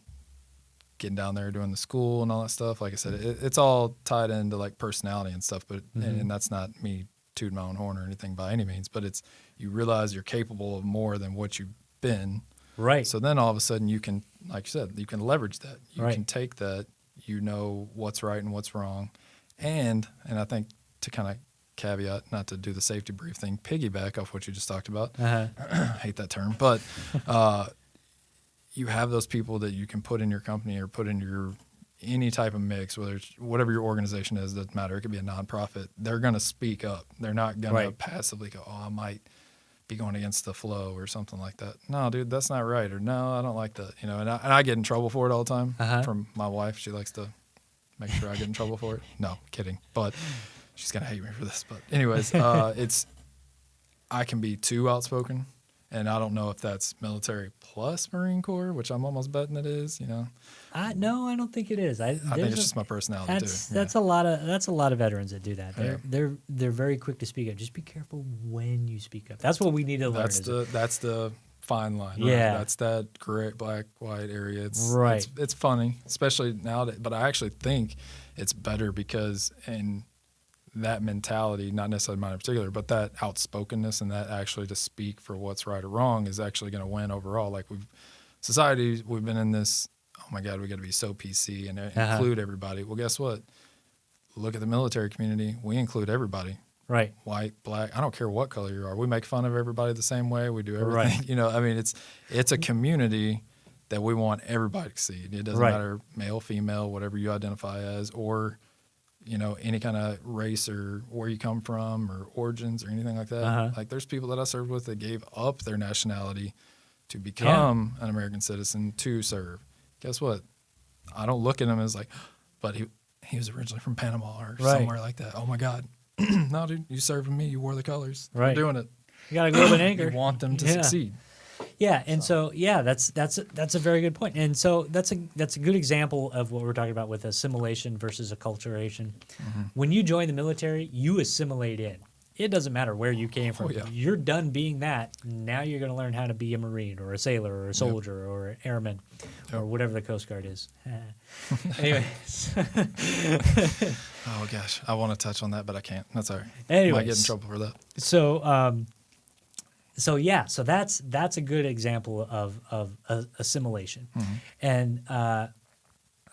getting down there, doing the school and all that stuff. Like I said, it's all tied into like personality and stuff. But and that's not me tooting my own horn or anything by any means. But it's you realize you're capable of more than what you've been. Right. So then all of a sudden you can, like you said, you can leverage that. You Right. can take that. You know what's right and what's wrong. And I think to kind of caveat, not to do the safety brief thing, piggyback off what you just talked about. Uh-huh. I hate that term. But you have those people that you can put in your company or put in your any type of mix, whether it's whatever your organization is, doesn't matter. It could be a nonprofit. They're going to speak up. They're not going to passively go, oh, I might be going against the flow or something like that. No, dude, that's not right. Or no, I don't like that. And I get in trouble for it all the time from my wife. She likes to make sure I get in trouble for it. No, kidding. But she's going to hate me for this. But anyways, I can be too outspoken. And I don't know if that's military plus Marine Corps, which I'm almost betting it is, No, I don't think it is. I think it's just my personality too. That's a lot of veterans that do that. They're very quick to speak up. Just be careful when you speak up. That's what we need to learn. That's the fine line. Yeah. Right? That's that gray, black, white area. Right. It's funny, especially nowadays. But I actually think it's better because in that mentality, not necessarily mine in particular, but that outspokenness and that actually to speak for what's right or wrong is actually going to win overall. Like we've been in this, oh my God, we got to be so PC and include everybody. Well, guess what? Look at the military community. We include everybody. Right. White, black, I don't care what color you are. We make fun of everybody the same way. We do everything. Right. It's a community that we want everybody to see. It doesn't matter male, female, whatever you identify as, or any kind of race or where you come from or origins or anything like that. Like there's people that I served with that gave up their nationality to become an American citizen to serve. Guess what? I don't look at him as like, but he was originally from Panama or somewhere like that. Oh my God. No, dude, you served with me. You wore the colors. Right. You're doing it. You got to go with an anchor. You want them to succeed. Yeah, and so that's a very good point, and so that's a good example of what we're talking about with assimilation versus acculturation. When you join the military, you assimilate in. It doesn't matter where you came from. You're done being that. Now you're going to learn how to be a Marine or a sailor or a soldier or an airman or whatever the Coast Guard is. Anyways. Oh gosh, I want to touch on that, but I can't. That's all right. Anyways, I might get in trouble for that. So that's a good example of assimilation, and I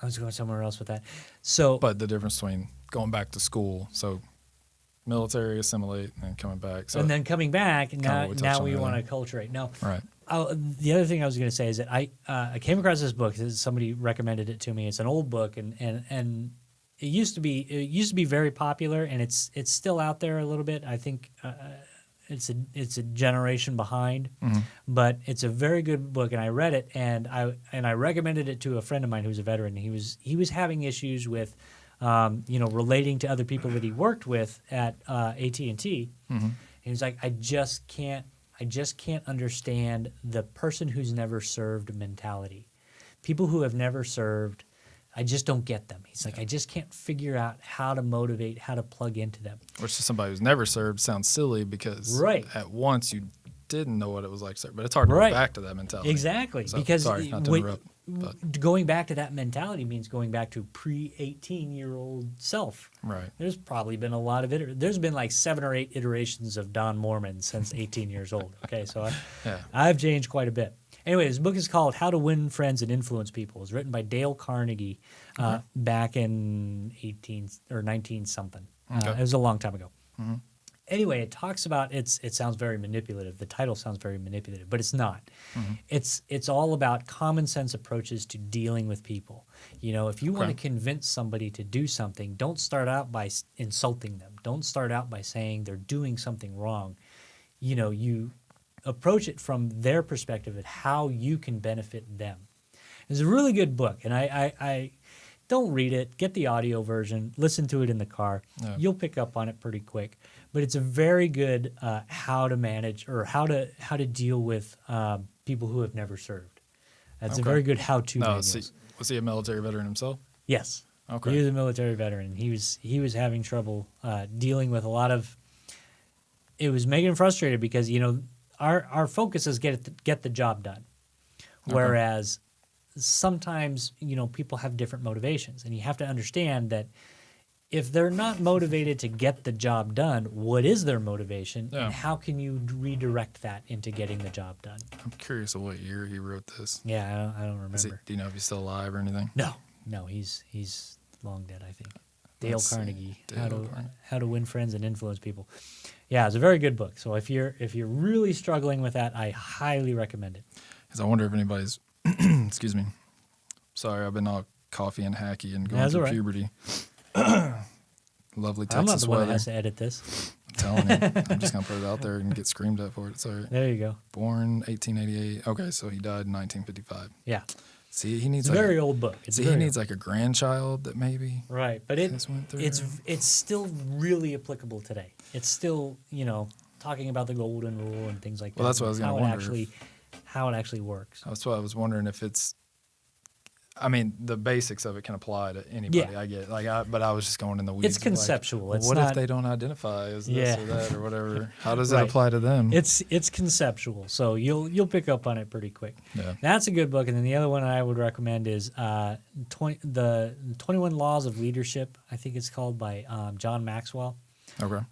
was going somewhere else with that. So, but the difference between going back to school, so military, assimilate, and coming back. So and then coming back, now we want to that. acculturate. Now, right. The other thing I was going to say is that I came across this book. Somebody recommended it to me. It's an old book, and it used to be very popular, and it's still out there a little bit. I think. It's a generation behind, but it's a very good book, and I read it, and I recommended it to a friend of mine who's a veteran. He was having issues with, relating to other people that he worked with at AT&T. And he was like, I just can't understand the person who's never served mentality. People who have never served, I just don't get them. He's like, I just can't figure out how to motivate, how to plug into them. Which to somebody who's never served sounds silly because at once you didn't know what it was like to serve. But it's hard to go back to that mentality. Exactly. So, because sorry, not to interrupt, but going back to that mentality means going back to pre-18-year-old self. Right. There's probably been a lot of there's been like 7 or 8 iterations of Don Moorman since 18 years old. Okay, so I've changed quite a bit. Anyway, this book is called How to Win Friends and Influence People. It was written by Dale Carnegie back in 19 something. It was a long time ago. Anyway, it talks about it sounds very manipulative. The title sounds very manipulative, but it's not. It's all about common sense approaches to dealing with people. You know, if you want to convince somebody to do something, don't start out by insulting them. Don't start out by saying they're doing something wrong. You know, you approach it from their perspective at how you can benefit them. It's a really good book, and I don't read it. Get the audio version. Listen to it in the car. Yeah. You'll pick up on it pretty quick. But it's a very good how to manage or how to deal with people who have never served. That's a very good how-to manual. Was he a military veteran himself? Yes. Okay. He was a military veteran. He was having trouble dealing with a lot of. It was making him frustrated because our focus is get the job done, whereas sometimes people have different motivations, and you have to understand that. If they're not motivated to get the job done, what is their motivation, and how can you redirect that into getting the job done? I'm curious of what year he wrote this. Yeah, I don't remember. Do you know if he's still alive or anything? No, he's long dead, I think. Dale Carnegie, How to Win Friends and Influence People. Yeah, it's a very good book. So if you're really struggling with that, I highly recommend it. Because I wonder if anybody's, excuse me, sorry, I've been all coffee and hacky and going through puberty. Lovely Texas I'm not the one weather. that has to edit this. I'm telling you. I'm just going to put it out there and get screamed at for it. Sorry. There you go. Born 1888. Okay, so he died in 1955. Yeah. See, he needs It's a very old book. He needs like a grandchild that maybe. Right, but went through. it's still really applicable today. It's still, talking about the golden rule and things like that. Well, that's what I was going to wonder. How it actually works. That's why I was wondering if it's. I mean, the basics of it can apply to anybody. Yeah. I get but I was just going in the weeds. It's conceptual. Like, it's what not, if they don't identify as this or that or whatever? How does it Right. apply to them? It's conceptual, so you'll pick up on it pretty quick. Yeah. That's a good book, and then the other one I would recommend is the 21 Laws of Leadership. I think it's called by John Maxwell. Okay.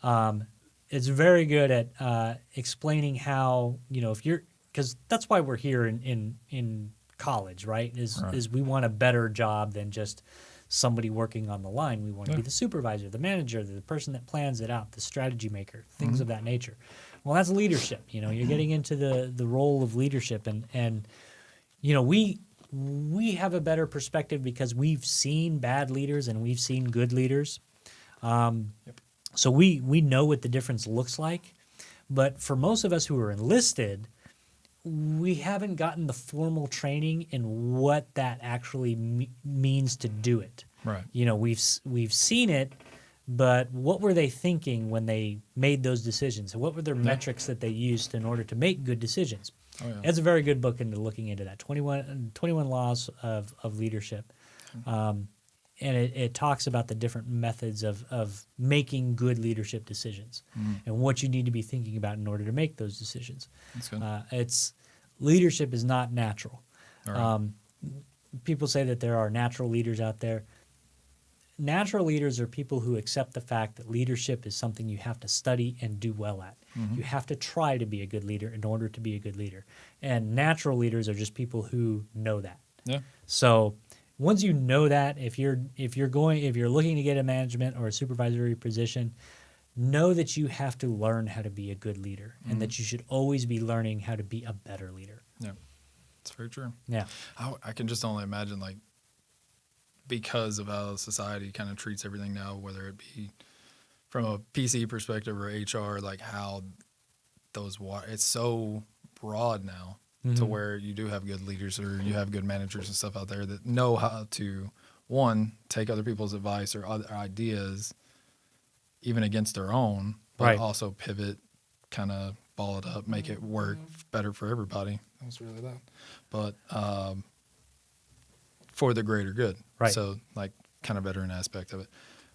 It's very good at explaining how if you're because that's why we're here in college, right? Is we want a better job than just somebody working on the line. We want to be the supervisor, the manager, the person that plans it out, the strategy maker, things of that nature. Well, that's leadership. You're getting into the role of leadership, and we have a better perspective because we've seen bad leaders and we've seen good leaders. So we know what the difference looks like. But for most of us who are enlisted, we haven't gotten the formal training in what that actually means to do it. Right. We've seen it, but what were they thinking when they made those decisions? What were their metrics that they used in order to make good decisions? Oh, yeah. It's a very good book into looking into that. 21 Laws of Leadership. And it talks about the different methods of making good leadership decisions and what you need to be thinking about in order to make those decisions. That's good. Leadership is not natural. All right. People say that there are natural leaders out there. Natural leaders are people who accept the fact that leadership is something you have to study and do well at. You have to try to be a good leader in order to be a good leader. And natural leaders are just people who know that. Yeah. So once you know that, if you're looking to get a management or a supervisory position, know that you have to learn how to be a good leader and that you should always be learning how to be a better leader. Yeah. It's very true. Yeah. I can just only imagine, like, because of how society kind of treats everything now, whether it be from a PC perspective or HR, like how it's so broad now to where you do have good leaders or you have good managers and stuff out there that know how to, one, take other people's advice or other ideas, even against their own, but also pivot, kind of ball it up, make it work better for everybody. That was really loud. But for the greater good. Right. So, like, kind of veteran aspect of it.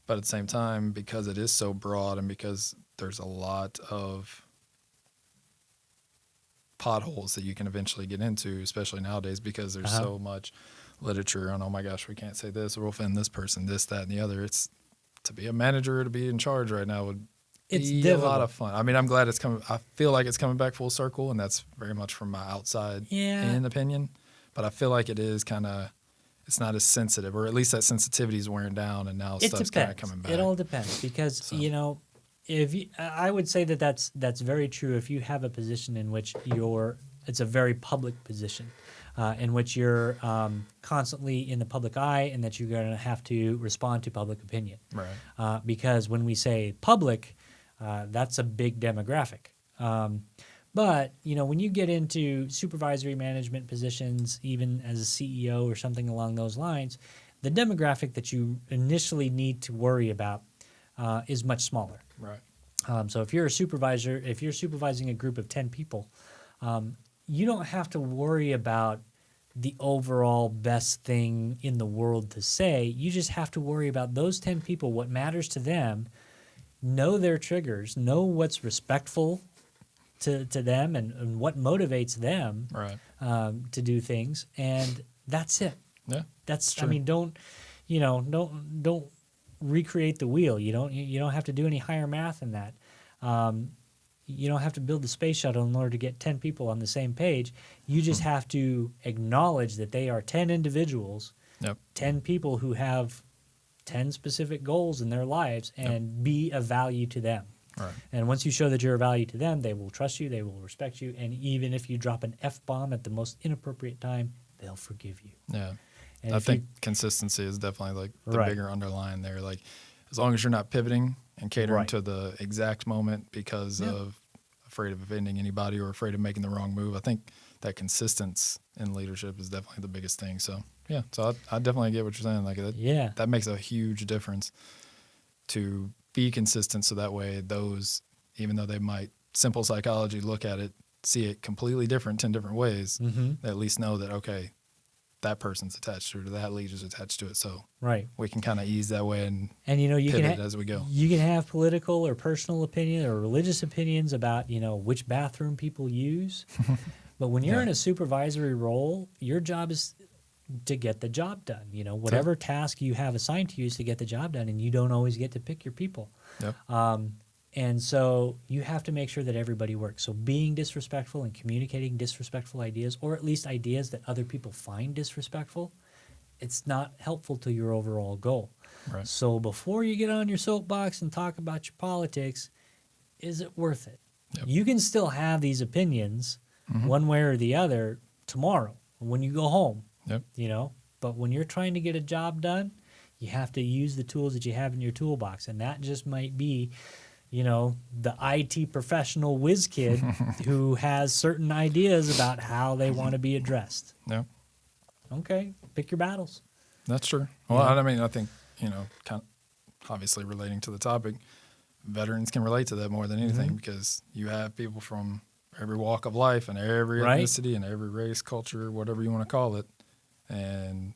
But at the same time, because it is so broad and because there's a lot of potholes that you can eventually get into, especially nowadays, because there's so much literature on, oh my gosh, we can't say this, or we'll offend this person, this, that, and the other. It's to be a manager or to be in charge right now would be a lot of fun. I mean, I'm glad it's coming. I feel like it's coming back full circle, and that's very much from my outside in opinion. But I feel like it is kind of, it's not as sensitive, or at least that sensitivity is wearing down, and now stuff's kind of coming back. It all depends because, I would say that that's very true if you have a position in which it's a very public position, in which you're constantly in the public eye, and that you're going to have to respond to public opinion. Right. Because when we say public, that's a big demographic. But when you get into supervisory management positions, even as a CEO or something along those lines, the demographic that you initially need to worry about is much smaller. Right. So if you're a supervisor, if you're supervising a group of 10 people, you don't have to worry about the overall best thing in the world to say. You just have to worry about those 10 people, what matters to them, know their triggers, know what's respectful to them, and what motivates them Right. to do things, and that's it. Yeah. That's true. I mean, don't recreate the wheel. You don't have to do any higher math than that. You don't have to build the space shuttle in order to get 10 people on the same page. You just have to acknowledge that they are 10 individuals, Yep. 10 people who have 10 specific goals in their lives, and be of value to them. Right. And once you show that you're of value to them, they will trust you, they will respect you, and even if you drop an F-bomb at the most inappropriate time, they'll forgive you. Yeah. And I if think consistency is definitely like the Right. bigger underline there. Like, as long as you're not pivoting and catering Right. to the exact moment because of afraid of offending anybody or afraid of making the wrong move, I think that consistency in leadership is definitely the biggest thing. So yeah, so I definitely get what you're saying. Like that makes a huge difference to be consistent. So that way those, even though they might simple psychology look at it, see it completely different 10 different ways, they at least know that, okay, that person's attached to it or that leader's attached to it. So right. we can kind of ease that way and you pivot can as we go. You can have political or personal opinion or religious opinions about which bathroom people use, but when you're in a supervisory role, your job is to get the job done. Whatever task you have assigned to you is to get the job done, and you don't always get to pick your people. Yep. And so you have to make sure that everybody works. So being disrespectful and communicating disrespectful ideas, or at least ideas that other people find disrespectful, it's not helpful to your overall goal. Right. So before you get on your soapbox and talk about your politics, is it worth it? Yep. You can still have these opinions one way or the other tomorrow when you go home. Yep. But when you're trying to get a job done, you have to use the tools that you have in your toolbox, and that just might be the IT professional whiz kid who has certain ideas about how they want to be addressed. Yeah. Okay, pick your battles. That's true. Well, I mean, I think, kind of obviously relating to the topic, veterans can relate to that more than anything because you have people from every walk of life and every ethnicity and every race, culture, whatever you want to call it. And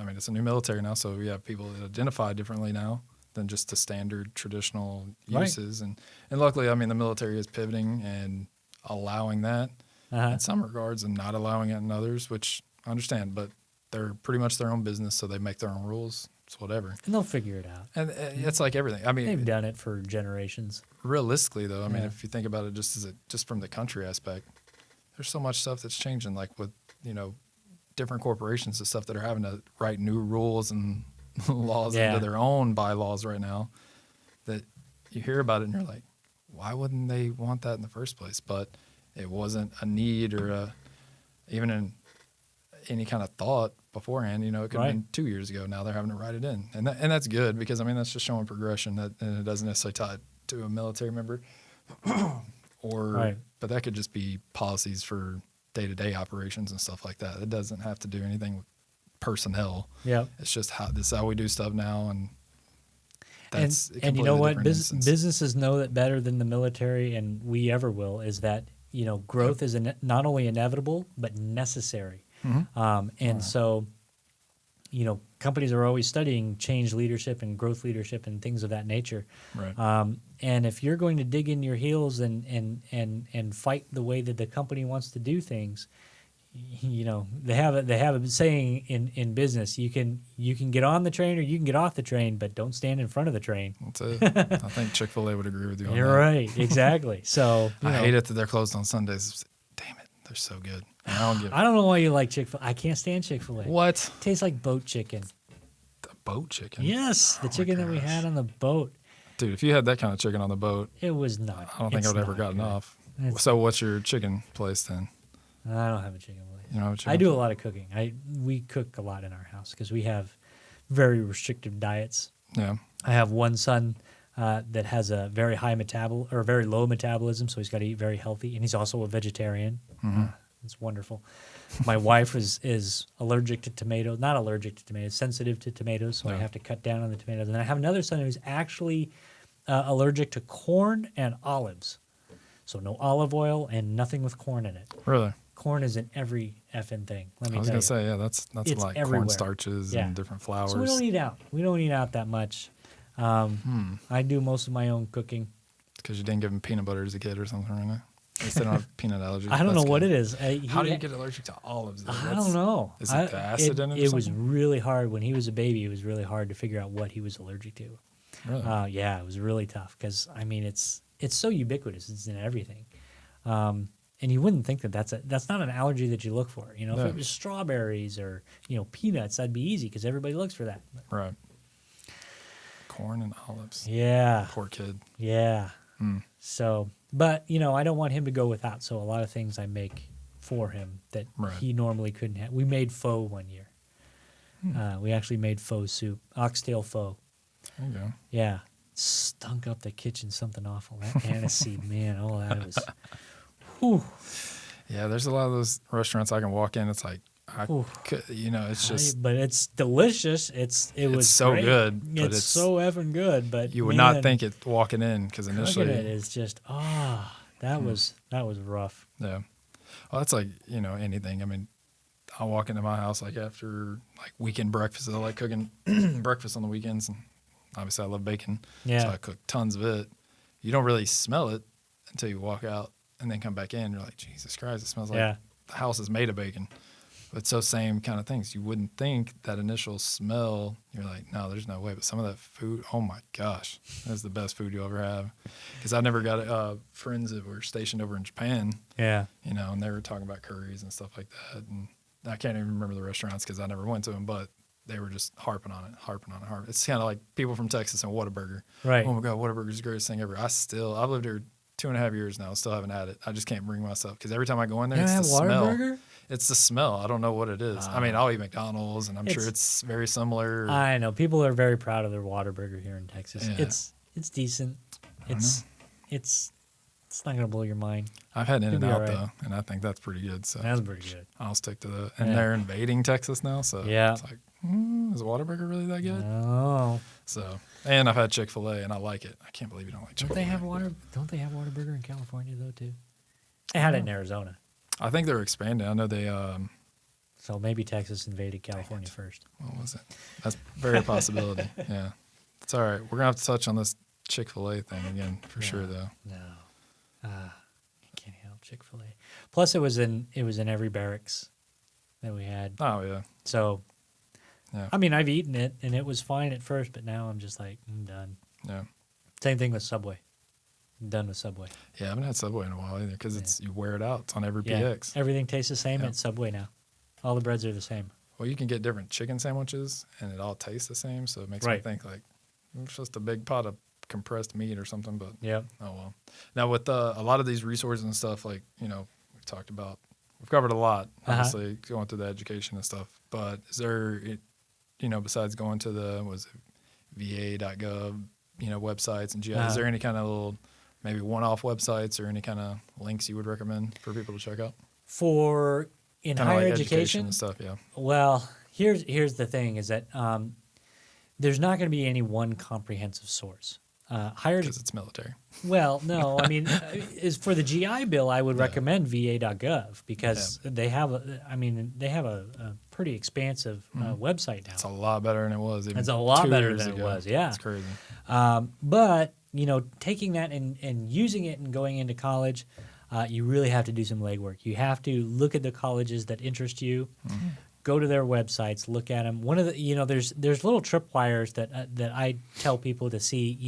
I mean, it's a new military now, so we have people that identify differently now than just the standard traditional uses. And luckily, I mean, the military is pivoting and allowing that in some regards and not allowing it in others, which I understand, but they're pretty much their own business, so they make their own rules. It's whatever. And they'll figure it out. And it's like everything. I mean, They've done it for generations. Realistically, though, I mean, if you think about it just from the country aspect, there's so much stuff that's changing, like with, different corporations and stuff that are having to write new rules and laws into their own bylaws right now that you hear about it and you're like, why wouldn't they want that in the first place? But it wasn't a need or even in any kind of thought beforehand. It could have been 2 years ago. Now they're having to write it in. And that's good because, I mean, that's just showing progression and it doesn't necessarily tie it to a military member but that could just be policies for day-to-day operations and stuff like that. It doesn't have to do anything with personnel. Yeah, it's just this is how we do stuff now, and that's and you know what? Businesses know that better than the military, and we ever will. Is that growth is not only inevitable but necessary, so companies are always studying change leadership and growth leadership and things of that nature. Right. And if you're going to dig in your heels and fight the way that the company wants to do things, they have a saying in business: you can get on the train or you can get off the train, but don't stand in front of the train. That's it. I think Chick-fil-A would agree with you on You're that. right, exactly. So I hate it that they're closed on Sundays. Damn it, they're so good. I don't know why you like Chick-fil-A. I can't stand Chick-fil-A. What? It tastes like boat chicken. The boat chicken? Yes, the chicken that we had on the boat. Dude, if you had that kind of chicken on the boat, It was not. I don't think it's I would ever not gotten good. off. It's- So what's your chicken place then? I don't have a chicken place. You know, what I do a lot of cooking. We cook a lot in our house because we have very restrictive diets. Yeah. I have one son that has a very very low metabolism, so he's got to eat very healthy, and he's also a vegetarian. It's wonderful. My wife is allergic to tomatoes, not allergic to tomatoes, sensitive to tomatoes, so I Yeah. have to cut down on the tomatoes. And I have another son who's actually allergic to corn and olives, so no olive oil and nothing with corn in it. Really? Corn is in every effing thing. Let me I was tell gonna you. say, yeah, that's It's like everywhere. cornstarches Yeah. and different flours. So we don't eat out. We don't eat out that much. I do most of my own cooking. Because you didn't give him peanut butter as a kid or something, right? At least they don't have peanut allergies. I don't know That's what good. it is. How do you get allergic to olives? Though? I don't know. Is it the acid in it or It was something? really hard when he was a baby. It was really hard to figure out what he was allergic to. Really? Yeah, it was really tough because I mean it's so ubiquitous. It's in everything, and you wouldn't think that's not an allergy that you look for. You know, No. if it was strawberries or peanuts, that'd be easy because everybody looks for that. Right. Corn and olives. Yeah, Poor kid. yeah. Hmm. So, but I don't want him to go without. So a lot of things I make for him that Right. he normally couldn't have. We made pho one year. We actually made pho soup, oxtail pho. There you go. Yeah, stunk up the kitchen something awful. That aniseed, man, all that was. Whew. Yeah, there's a lot of those restaurants I can walk in. It's like, Ooh. it's just, But it's delicious. It was so great. good, but It's it's- so effing good. But you would man, not think it walking in because cooking initially, it is just that was rough. yeah. Well, that's like, anything. I mean, I'll walk into my house like after like weekend breakfast. I like cooking breakfast on the weekends. And obviously I love bacon. Yeah. So I cook tons of it. You don't really smell it until you walk out and then come back in. You're like, Jesus Christ, it smells like Yeah. the house is made of bacon. But it's those same kind of things. You wouldn't think that initial smell, you're like, no, there's no way. But some of that food, oh my gosh, that's the best food you'll ever have. Because I never got friends that were stationed over in Japan, Yeah. and they were talking about curries and stuff like that. And I can't even remember the restaurants because I never went to them, but they were just harping on it. It's kind of like people from Texas and Whataburger. Right. Oh my God, Whataburger's the greatest thing ever. I've lived here 2.5 years now, still haven't had it. I just can't bring myself because every time I go in there, You it's don't the have smell. Whataburger? It's the smell. I don't know what it is. I mean, I'll eat McDonald's, and I'm sure it's very similar. I know people are very proud of their Whataburger here in Texas. Yeah. It's decent. It's not gonna blow your mind. I've had It'll be In-N-Out, all right. though, and I think that's pretty good. So That's pretty good. I'll stick to that. And Yeah. they're invading Texas now, so Yeah. it's like, is Whataburger really that good? Oh, So, and I've had Chick-fil-A, and I like it. I can't believe you don't like don't Chick-fil-A. they have Don't they have Whataburger in California though too? They had it in Arizona, I think they're expanding. I know they, so maybe Texas invaded California first. what was it? That's very a possibility. Yeah. It's all right. We're going to have to touch on this Chick-fil-A thing again for sure, though. No, I can't help Chick-fil-A. Plus, it was in every barracks that we had. Oh, yeah. So, Yeah. I mean, I've eaten it and it was fine at first, but now I'm just like, I'm done. Yeah. Same thing with Subway. I'm done with Subway. Yeah, I haven't had Subway in a while either because you wear it out. It's on every Yeah, PX. everything tastes the same Yeah. at Subway now. All the breads are the same. Well, you can get different chicken sandwiches, and it all tastes the same, so it makes me Right. think like it's just a big pot of compressed meat or something. But Yep. oh well. Now with a lot of these resources and stuff, like we've talked about, we've covered a lot. Obviously, going through the education and stuff. But is there, besides going to the VA.gov, websites and GI, is there any kind of little maybe one-off websites or any kind of links you would recommend for people to check out? For in Kinda higher like education, and stuff. Yeah. well, here's the thing: is that there's not going to be any one comprehensive source. Higher Because it's military. Well, no, I mean, is for the GI Bill, I would recommend VA.gov because they have a pretty expansive website now. It's a lot better than it was. Even It's a lot 2 better years than it ago. was, yeah. It's crazy. But taking that and using it and going into college, you really have to do some legwork. You have to look at the colleges that interest you. Go to their websites, look at them. One of the there's little tripwires that I tell people to see.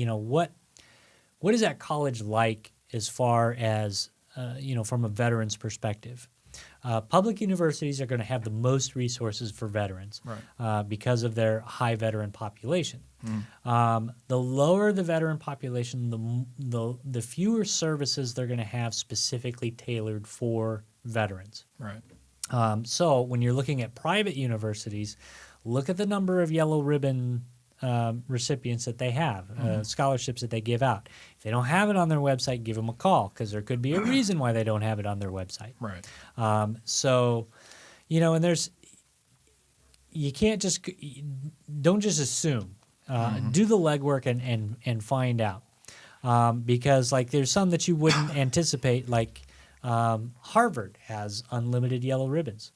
What is that college like as far as from a veteran's perspective? Public universities are going to have the most resources for veterans because of their high veteran population. The lower the veteran population, the fewer services they're going to have specifically tailored for veterans. Right. So when you're looking at private universities, look at the number of yellow ribbon recipients that they have, scholarships that they give out. If they don't have it on their website, give them a call, because there could be a reason why they don't have it on their website. Right. So, and you can't don't just assume. Do the legwork and find out. Because like there's some that you wouldn't anticipate, like Harvard has unlimited yellow ribbons.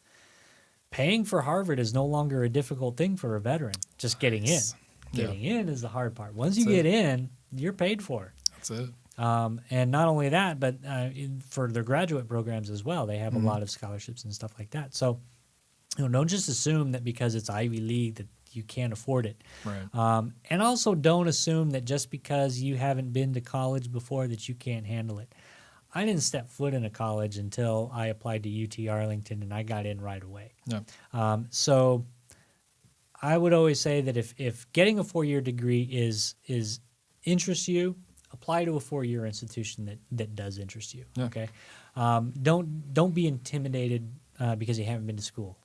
Paying for Harvard is no longer a difficult thing for a veteran. Just getting in. Getting in is the hard part. Once you get in, you're paid for. That's it. And not only that, but for their graduate programs as well, they have a lot of scholarships and stuff like that. So, don't just assume that because it's Ivy League that you can't afford it. Right. And also don't assume that just because you haven't been to college before that you can't handle it. I didn't step foot in a college until I applied to UT Arlington, and I got in right away. Yeah. So I would always say that if getting a 4-year degree is interests you, apply to a 4-year institution that does interest you. Yeah. Okay. Don't be intimidated because you haven't been to school.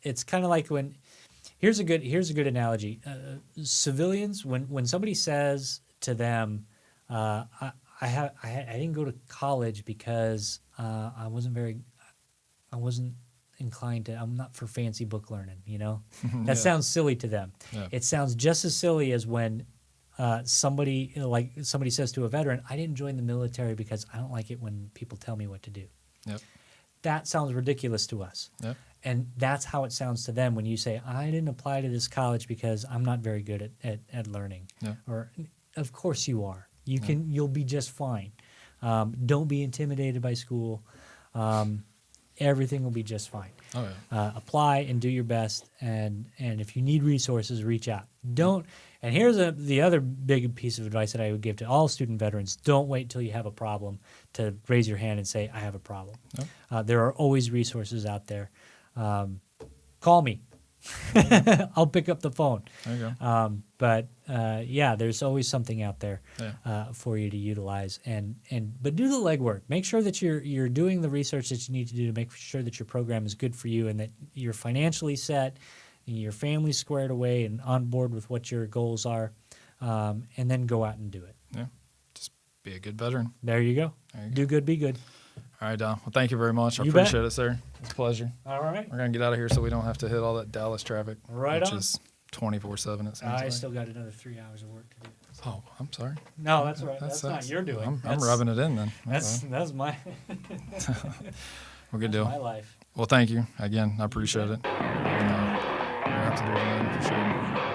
It's kind of like when here's a good analogy. Civilians, when somebody says to them, I didn't go to college because I wasn't inclined to. I'm not for fancy book learning. That sounds silly to them. Yeah. It sounds just as silly as when somebody says to a veteran, I didn't join the military because I don't like it when people tell me what to do. Yep. That sounds ridiculous to us. Yep. And that's how it sounds to them when you say, I didn't apply to this college because I'm not very good at learning. Yeah. Or, of course you are. You'll be just fine. Don't be intimidated by school. Everything will be just fine. Oh yeah. Apply and do your best. And if you need resources, reach out. Don't. And here's the other big piece of advice that I would give to all student veterans. Don't wait till you have a problem to raise your hand and say, I have a problem. Yep. There are always resources out there. Call me. I'll pick up the phone. There you go. But there's always something out there for you to utilize. But do the legwork. Make sure that you're doing the research that you need to do to make sure that your program is good for you and that you're financially set, and your family's squared away and on board with what your goals are, and then go out and do it. Yeah. Just be a good veteran. There you go. Do good, be good. All right, Don. Well, thank you very much. I You bet. appreciate it, sir. It's a pleasure. All right. We're going to get out of here so we don't have to hit all that Dallas traffic. Right which on. is 24/7, it sounds I like. still got another 3 hours of work to do. Oh, I'm sorry. No, that's all right. That's not your doing. I'm That's- rubbing it in then. That's my Well, good deal. my life. Well, thank you. Again, I appreciate it. We're going to have to do it again for sure.